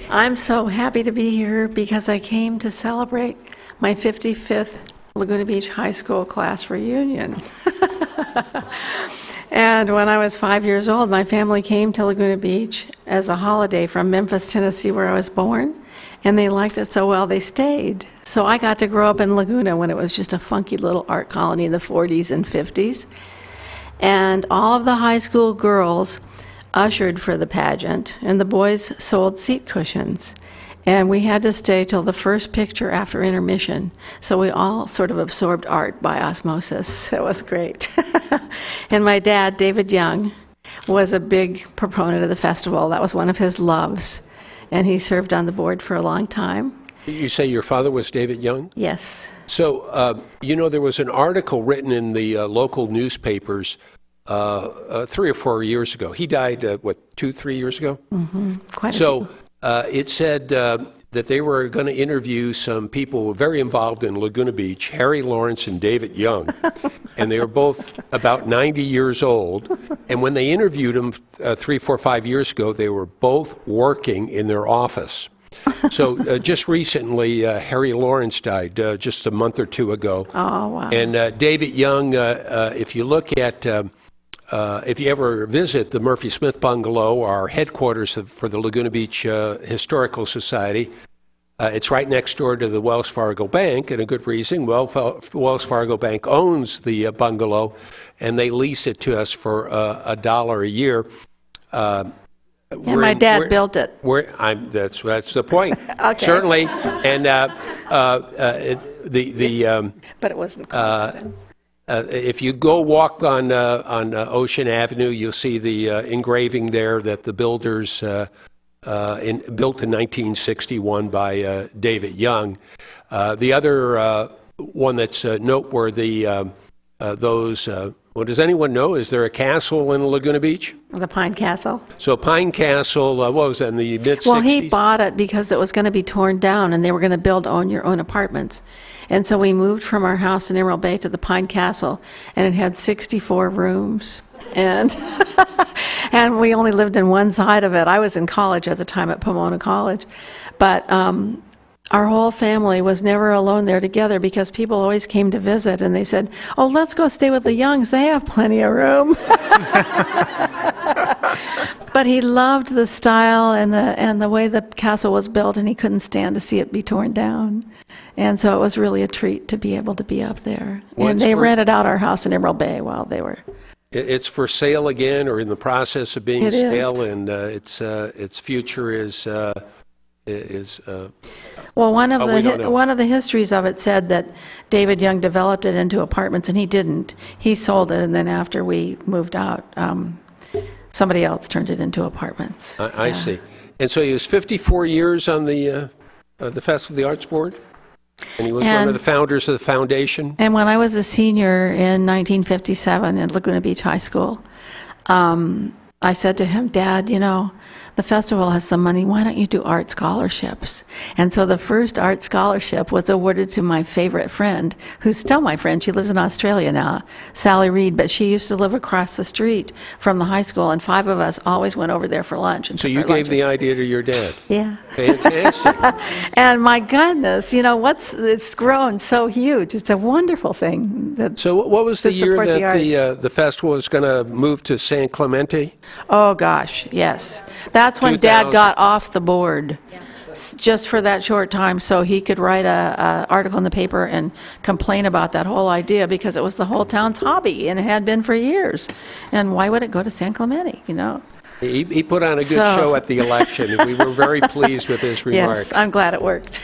I'm so happy to be here because I came to celebrate my 55th Laguna Beach High School class reunion. And when I was 5 years old, my family came to Laguna Beach as a holiday from Memphis, Tennessee, where I was born, and they liked it so well they stayed. So I got to grow up in Laguna when it was just a funky little art colony in the 40s and 50s. And all of the high school girls ushered for the pageant, and the boys sold seat cushions. And we had to stay till the first picture after intermission. So we all sort of absorbed art by osmosis. It was great. And my dad, David Young, was a big proponent of the festival. That was one of his loves. And he served on the board for a long time. You say your father was David Young? Yes. So, you know, there was an article written in the local newspapers 3 or 4 years ago. He died, what, 2-3 years ago? Mm-hmm. Quite a So few. it said that they were going to interview some people very involved in Laguna Beach, Harry Lawrence and David Young. And they were both about 90 years old. And when they interviewed them 3, 4, 5 years ago, they were both working in their office. So just recently, Harry Lawrence died just a month or two ago. Oh, wow. And David Young, if you look at, if you ever visit the Murphy Smith Bungalow, our headquarters for the Laguna Beach Historical Society, it's right next door to the Wells Fargo Bank, and a good reason. Wells Fargo Bank owns the bungalow, and they lease it to us for $1 a year. And my dad built it. That's the point. Okay. Certainly, and But it wasn't called then. if you go walk on Ocean Avenue, you'll see the engraving there that the builders built in 1961 by David Young. The other one that's noteworthy, well, does anyone know, is there a castle in Laguna Beach? The Pine Castle. So Pine Castle, what was that, in the mid-60s? Well, he bought it because it was going to be torn down and they were going to build your own apartments. And so we moved from our house in Emerald Bay to the Pine Castle, and it had 64 rooms. And and we only lived in one side of it. I was in college at the time at Pomona College. But our whole family was never alone there together because people always came to visit and they said, oh, let's go stay with the Youngs. They have plenty of room. But he loved the style and the way the castle was built, and he couldn't stand to see it be torn down. And so it was really a treat to be able to be up there. Well, and they rented out our house in Emerald Bay while they were. It's for sale again, or in the process of being It sale, is. and its future is Well, one we don't know. of the histories of it said that David Young developed it into apartments, and he didn't. He sold it, and then after we moved out, somebody else turned it into apartments. I see. And so he was 54 years on the Festival of the Arts Board, and he was one of the founders of the foundation. And when I was a senior in 1957 at Laguna Beach High School, I said to him, Dad, you know, the festival has some money. Why don't you do art scholarships? And so the first art scholarship was awarded to my favorite friend, who's still my friend. She lives in Australia now, Sally Reed, but she used to live across the street from the high school, and 5 of us always went over there for lunch. And so you gave the idea to your dad? Yeah. Fantastic. And my goodness, you know, it's grown so huge. It's a wonderful thing. So what was the year that the festival was going to move to San Clemente? Oh, gosh, yes. That's when Dad got off the board, just for that short time, so he could write a article in the paper and complain about that whole idea, because it was the whole town's hobby, and it had been for years. And why would it go to San Clemente, you know? He put on a good show at the election, and we were very pleased with his remarks. Yes, I'm glad it worked.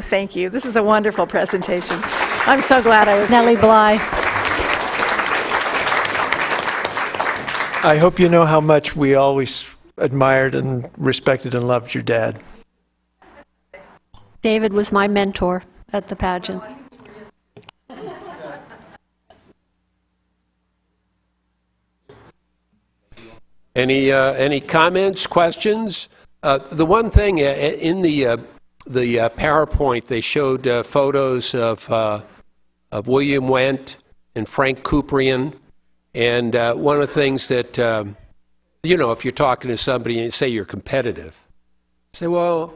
Thank you. This is a wonderful presentation. I'm so glad I was Nellie here. Bly. I hope you know how much we always admired and respected and loved your dad. David was my mentor at the pageant. Any comments, questions? The one thing in the PowerPoint, they showed photos of William Wendt and Frank Kuprian, and one of the things that you know, if you're talking to somebody and say you're competitive, say, well,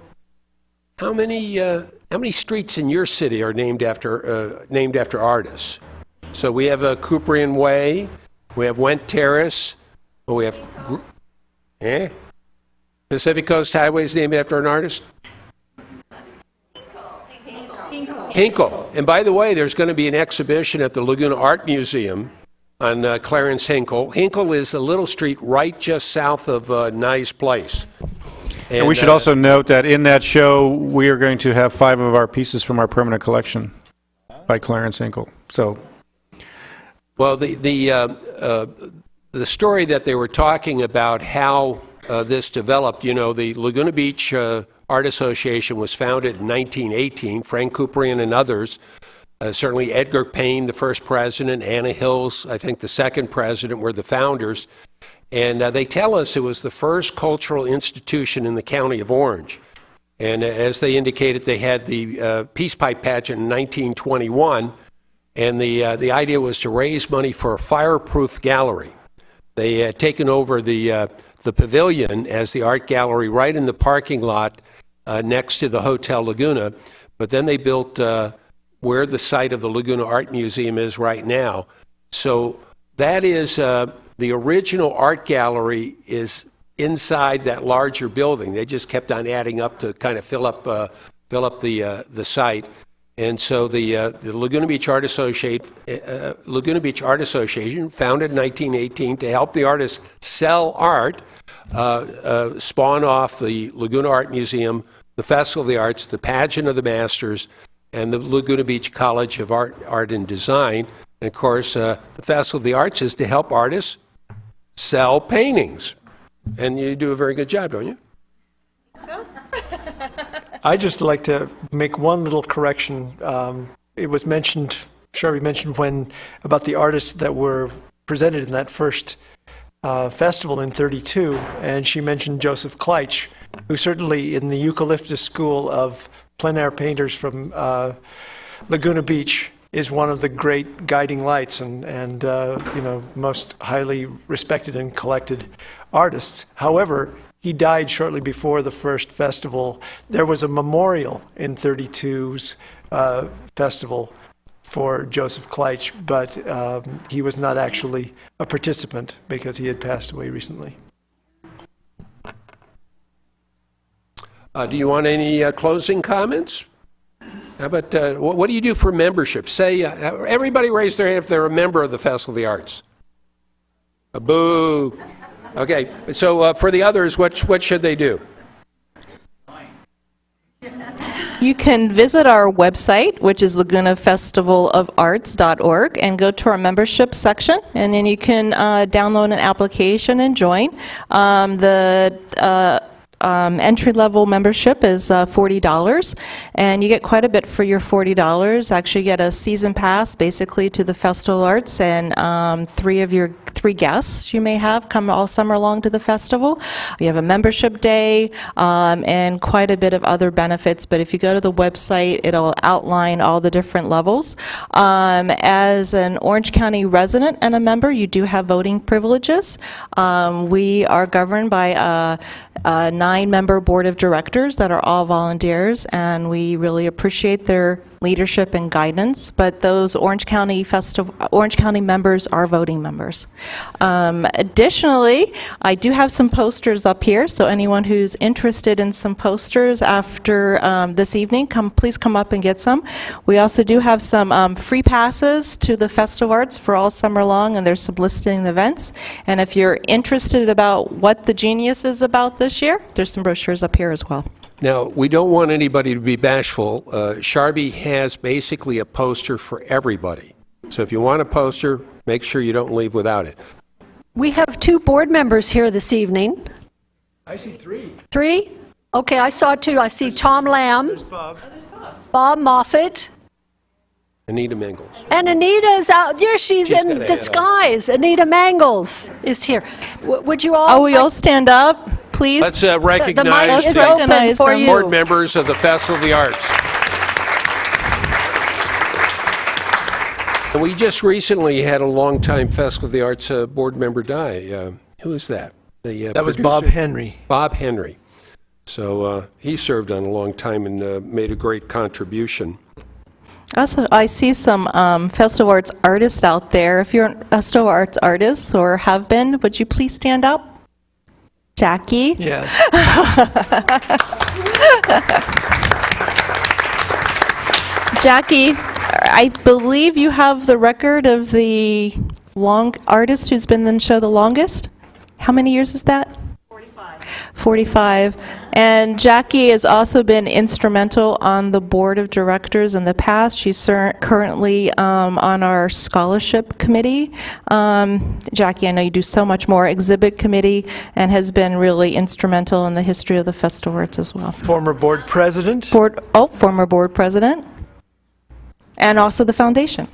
how many streets in your city are named after artists? So we have a Kuprian Way, we have Wendt Terrace. Well, we have Pacific Coast Highway is named after an artist? Hinkle. And by the way, there's going to be an exhibition at the Laguna Art Museum on Clarence Hinkle. Hinkle is a little street right just south of Nye's Place. And we should also note that in that show, we are going to have 5 of our pieces from our permanent collection by Clarence Hinkle. So, well, the story that they were talking about how this developed, you know, the Laguna Beach Art Association was founded in 1918. Frank Kuprian and others, certainly Edgar Payne, the first president, Anna Hills, I think the second president, were the founders. And they tell us it was the first cultural institution in the county of Orange. And as they indicated, they had the Peace Pipe pageant in 1921, and the idea was to raise money for a fireproof gallery. They had taken over the pavilion as the art gallery right in the parking lot next to the Hotel Laguna, but then they built where the site of the Laguna Art Museum is right now. So that is the original art gallery is inside that larger building. They just kept on adding up to kind of fill up the site. And so the Laguna Beach Art Association, founded in 1918 to help the artists sell art, spawn off the Laguna Art Museum, the Festival of the Arts, the Pageant of the Masters, and the Laguna Beach College of Art and Design. And of course, the Festival of the Arts is to help artists sell paintings. And you do a very good job, don't you? So? I'd just like to make one little correction. It was mentioned, Sharvie mentioned about the artists that were presented in that first festival in '32, and she mentioned Joseph Kleitsch, who certainly in the Eucalyptus School of Plein Air Painters from Laguna Beach is one of the great guiding lights and you know, most highly respected and collected artists. However, he died shortly before the first festival. There was a memorial in '32's festival for Joseph Kleitsch, but he was not actually a participant because he had passed away recently. Do you want any closing comments? How about, what do you do for membership? Say, everybody raise their hand if they're a member of the Festival of the Arts. A boo. Okay, so for the others, what should they do? You can visit our website, which is lagunafestivalofarts.org, and go to our membership section, and then you can download an application and join. Entry-level membership is $40, and you get quite a bit for your $40. Actually, you get a season pass, basically, to the Festival Arts, and three 3 guests you may have come all summer long to the festival. We have a membership day and quite a bit of other benefits, but if you go to the website, it'll outline all the different levels. As an Orange County resident and a member, you do have voting privileges. We are governed by a 9-member board of directors that are all volunteers, and we really appreciate their leadership and guidance, but those Orange County members are voting members. Additionally, I do have some posters up here, so anyone who's interested in some posters after this evening, please come up and get some. We also do have some free passes to the Festival of Arts for all summer long, and there's some listing events. And if you're interested about what the Genius is about this year, there's some brochures up here as well. Now, we don't want anybody to be bashful. Sharby has basically a poster for everybody. So if you want a poster, make sure you don't leave without it. We have 2 board members here this evening. I see 3. 3? Okay, I saw 2. I see Tom Lamb. There's Bob. Bob Moffett. Anita Mangles. And Anita's out. Here she's in disguise. Anita Mangles is here. Would you all... Oh, will you all stand up, please? Let's recognize the mic is open for you. Board members of the Festival of the Arts. And we just recently had a longtime Festival of the Arts board member die. Who is that? That was Bob Henry. Bob Henry. So he served on a long time and made a great contribution. Also, I see some Festival Arts artists out there. If you're a Festival Arts artist or have been, would you please stand up? Jackie? Yes. Jackie, I believe you have the record of the artist who's been in the show the longest. How many years is that? 45. And Jackie has also been instrumental on the board of directors in the past. She's currently on our scholarship committee. Jackie, I know you do so much more, exhibit committee, and has been really instrumental in the history of the Festival Arts as well. Former board president. Former board president. And also the foundation.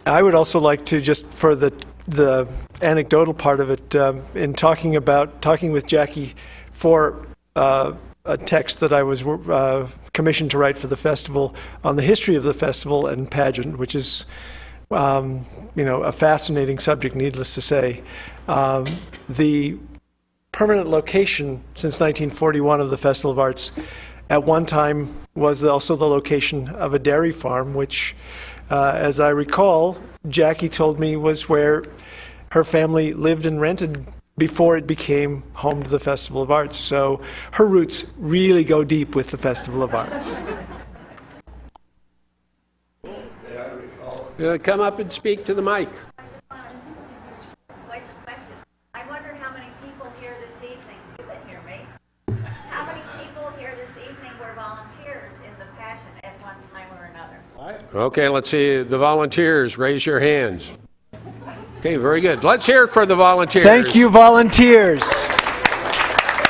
I would also like to, just for the anecdotal part of it, in talking with Jackie for a text that I was commissioned to write for the festival on the history of the festival and pageant, which is, a fascinating subject, needless to say. The permanent location since 1941 of the Festival of Arts at one time was also the location of a dairy farm, which, as I recall, Jackie told me was where her family lived and rented before it became home to the Festival of Arts. So her roots really go deep with the Festival of Arts. Come up and speak to the mic. Voice of question. I wonder how many people here this evening, you can hear me, how many people here this evening were volunteers in the pageant at one time or another? Okay, let's see the volunteers. Raise your hands. Okay, very good. Let's hear it for the volunteers. Thank you, volunteers.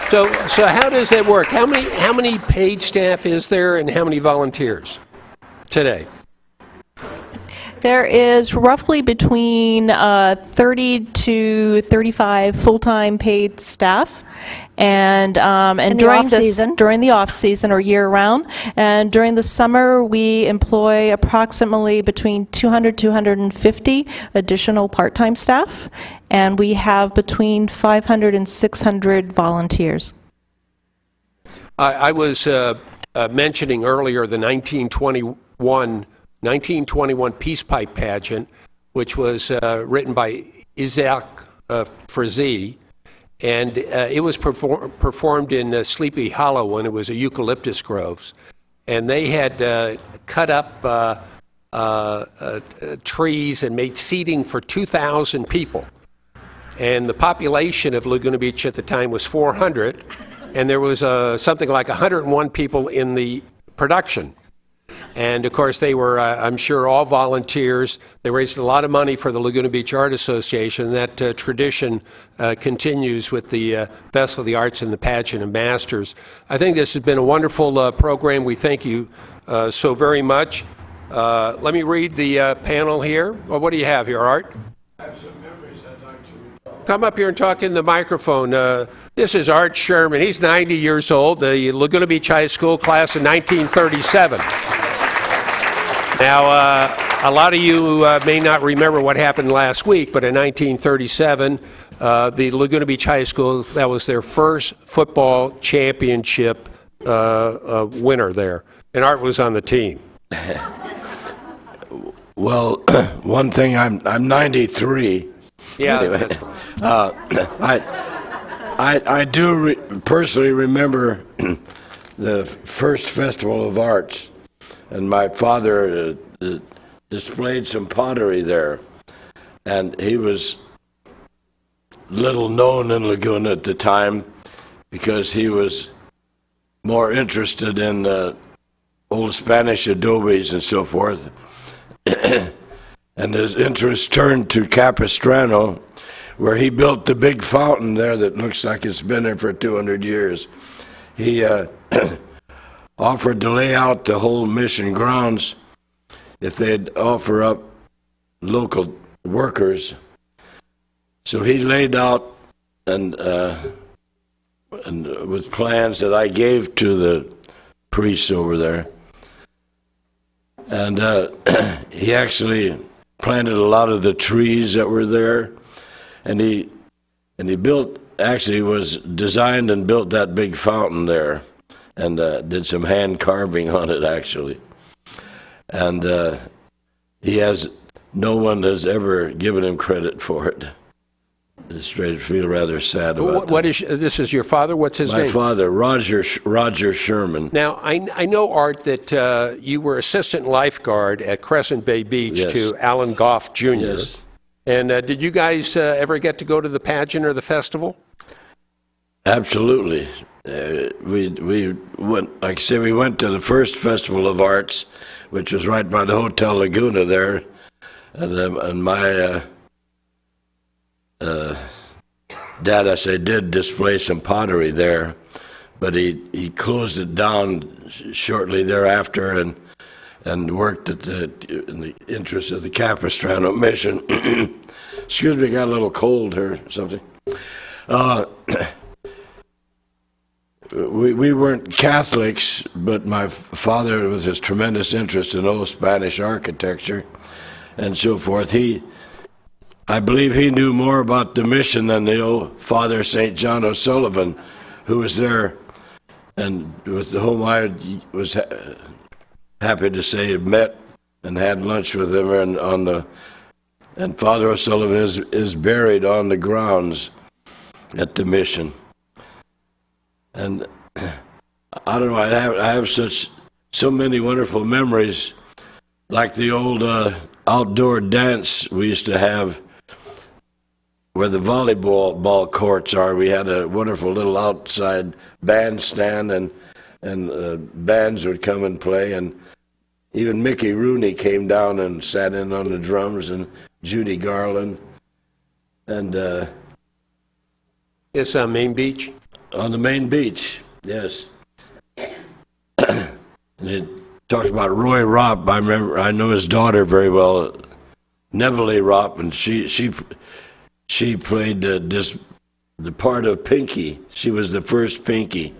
So how does that work? How many paid staff is there, and how many volunteers today? There is roughly between 30 to 35 full-time paid staff, and during the off season or year round, and during the summer we employ approximately between 200 250 additional part-time staff, and we have between 500 and 600 volunteers. I was mentioning earlier the 1921 Peace Pipe pageant, which was written by Isaac Frazee, and it was performed in Sleepy Hollow when it was a eucalyptus groves, and they had cut up trees and made seating for 2,000 people, and the population of Laguna Beach at the time was 400, and there was something like 101 people in the production. And of course they were, I'm sure, all volunteers. They raised a lot of money for the Laguna Beach Art Association. That tradition continues with the Festival of the Arts and the Pageant of Masters. I think this has been a wonderful program. We thank you so very much. Let me read the panel here. Well, what do you have here, Art? I have some Come up here and talk in the microphone. This is Art Sherman. He's 90 years old, the Laguna Beach High School class of 1937. Now, a lot of you may not remember what happened last week, but in 1937, the Laguna Beach High School, that was their first football championship winner there. And Art was on the team. Well, one thing, I'm 93. Yeah, anyway, I do personally remember the first Festival of Arts, and my father displayed some pottery there, and he was little known in Laguna at the time because he was more interested in old Spanish adobes and so forth. And his interest turned to Capistrano, where he built the big fountain there that looks like it's been there for 200 years. He offered to lay out the whole mission grounds if they'd offer up local workers. So he laid out and with plans that I gave to the priests over there. And he actually planted a lot of the trees that were there, and he built, actually was designed and built that big fountain there, and did some hand carving on it actually. And he has, no one has ever given him credit for it. I feel rather sad about What is, this is your father? What's his name? My father, Roger Sherman. Now, I know, Art, that you were assistant lifeguard at Crescent Bay Beach Yes. to Alan Goff Jr. Yes. And did you guys ever get to go to the pageant or the festival? Absolutely. We went, like I say, we went to the first Festival of Arts, which was right by the Hotel Laguna there. And my dad, I say, did display some pottery there, but he closed it down shortly thereafter and worked at in the interest of the Capistrano mission. Excuse me, got a little cold or something. We weren't Catholics, but my father, with his tremendous interest in old Spanish architecture and so forth, I believe he knew more about the mission than the old Father St. John O'Sullivan, who was there, and with whom I was happy to say met and had lunch with him. And Father O'Sullivan is buried on the grounds at the mission. And I don't know, I have so many wonderful memories, like the old outdoor dance we used to have where the volleyball courts are. We had a wonderful little outside bandstand, and bands would come and play, and even Mickey Rooney came down and sat in on the drums, and Judy Garland. And It's on Main Beach? On the main beach, yes. And it talked about Roy Ropp. I know his daughter very well, Neville Ropp, and she played the part of Pinky. She was the first Pinky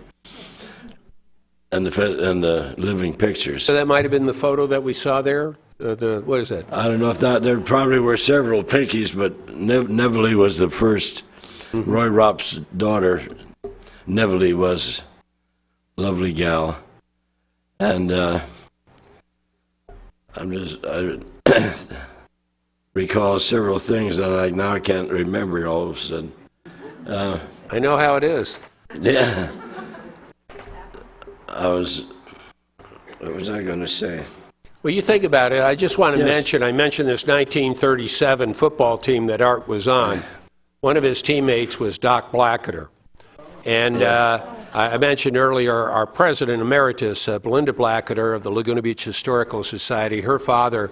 and the living pictures. So that might have been the photo that we saw there? What is that? I don't know if there probably were several Pinkies, but Neville was the first. Mm-hmm. Roy Ropp's daughter, Neville, was a lovely gal. And I recall several things that I can't remember all of a sudden. I know how it is. Yeah. What was I going to say? Well, you think about it. I just want to Yes. I mentioned this 1937 football team that Art was on. One of his teammates was Doc Blacketer. And I mentioned earlier our president emeritus, Belinda Blacketer of the Laguna Beach Historical Society. Her father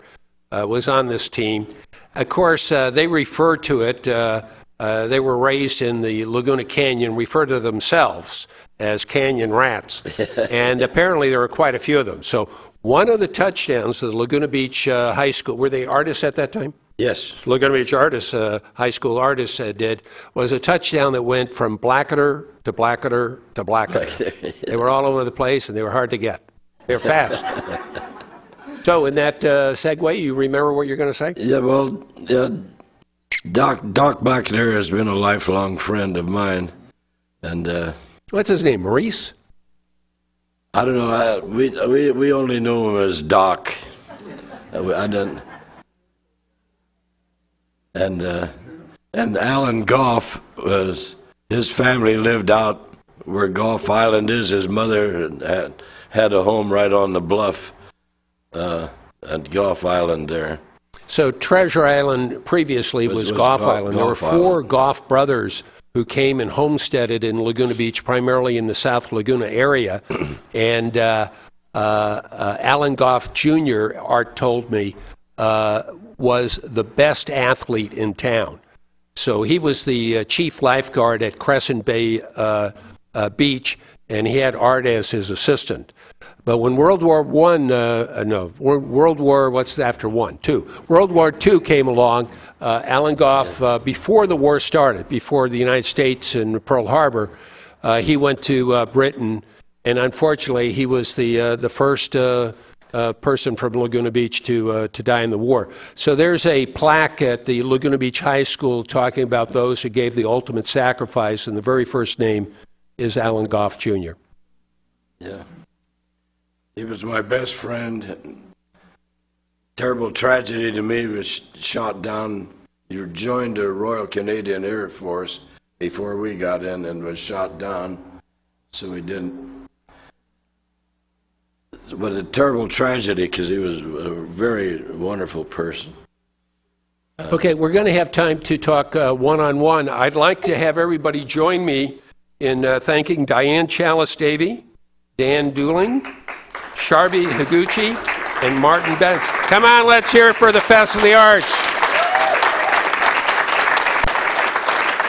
was on this team. Of course, they refer to it, they were raised in the Laguna Canyon, refer to themselves as canyon rats. And apparently there were quite a few of them. So one of the touchdowns of the Laguna Beach High School, were they artists at that time? Yes. Laguna Beach artists, high school artists did, was a touchdown that went from Blacketer to Blacketer to Blacketer. They were all over the place, and they were hard to get. They were fast. So in that segue, you remember what you're going to say? Yeah, well, Doc Blacketer has been a lifelong friend of mine. And what's his name, Maurice? I don't know. We only know him as Doc. I didn't. And Alan Goff his family lived out where Goff Island is. His mother had a home right on the bluff at Goff Island there. So Treasure Island previously was Goff Island. There were four Goff brothers who came and homesteaded in Laguna Beach, primarily in the South Laguna area. And Alan Goff Jr., Art told me, was the best athlete in town. So he was the chief lifeguard at Crescent Bay Beach, and he had Art as his assistant. But when World War II came along, Alan Goff, before the war started, before the United States and Pearl Harbor, he went to Britain, and unfortunately he was the first person from Laguna Beach to die in the war. So there's a plaque at the Laguna Beach High School talking about those who gave the ultimate sacrifice, and the very first name is Alan Goff Jr. Yeah. He was my best friend. Terrible tragedy to me. He was shot down. He joined the Royal Canadian Air Force before we got in and was shot down. So he didn't. But a terrible tragedy because he was a very wonderful person. Okay, we're going to have time to talk one-on-one. I'd like to have everybody join me in thanking Diane Chalice-Davy, Dan Dooling, Sharvi Higuchi, and Martin Bennett. Come on, let's hear it for the Fest of the Arts.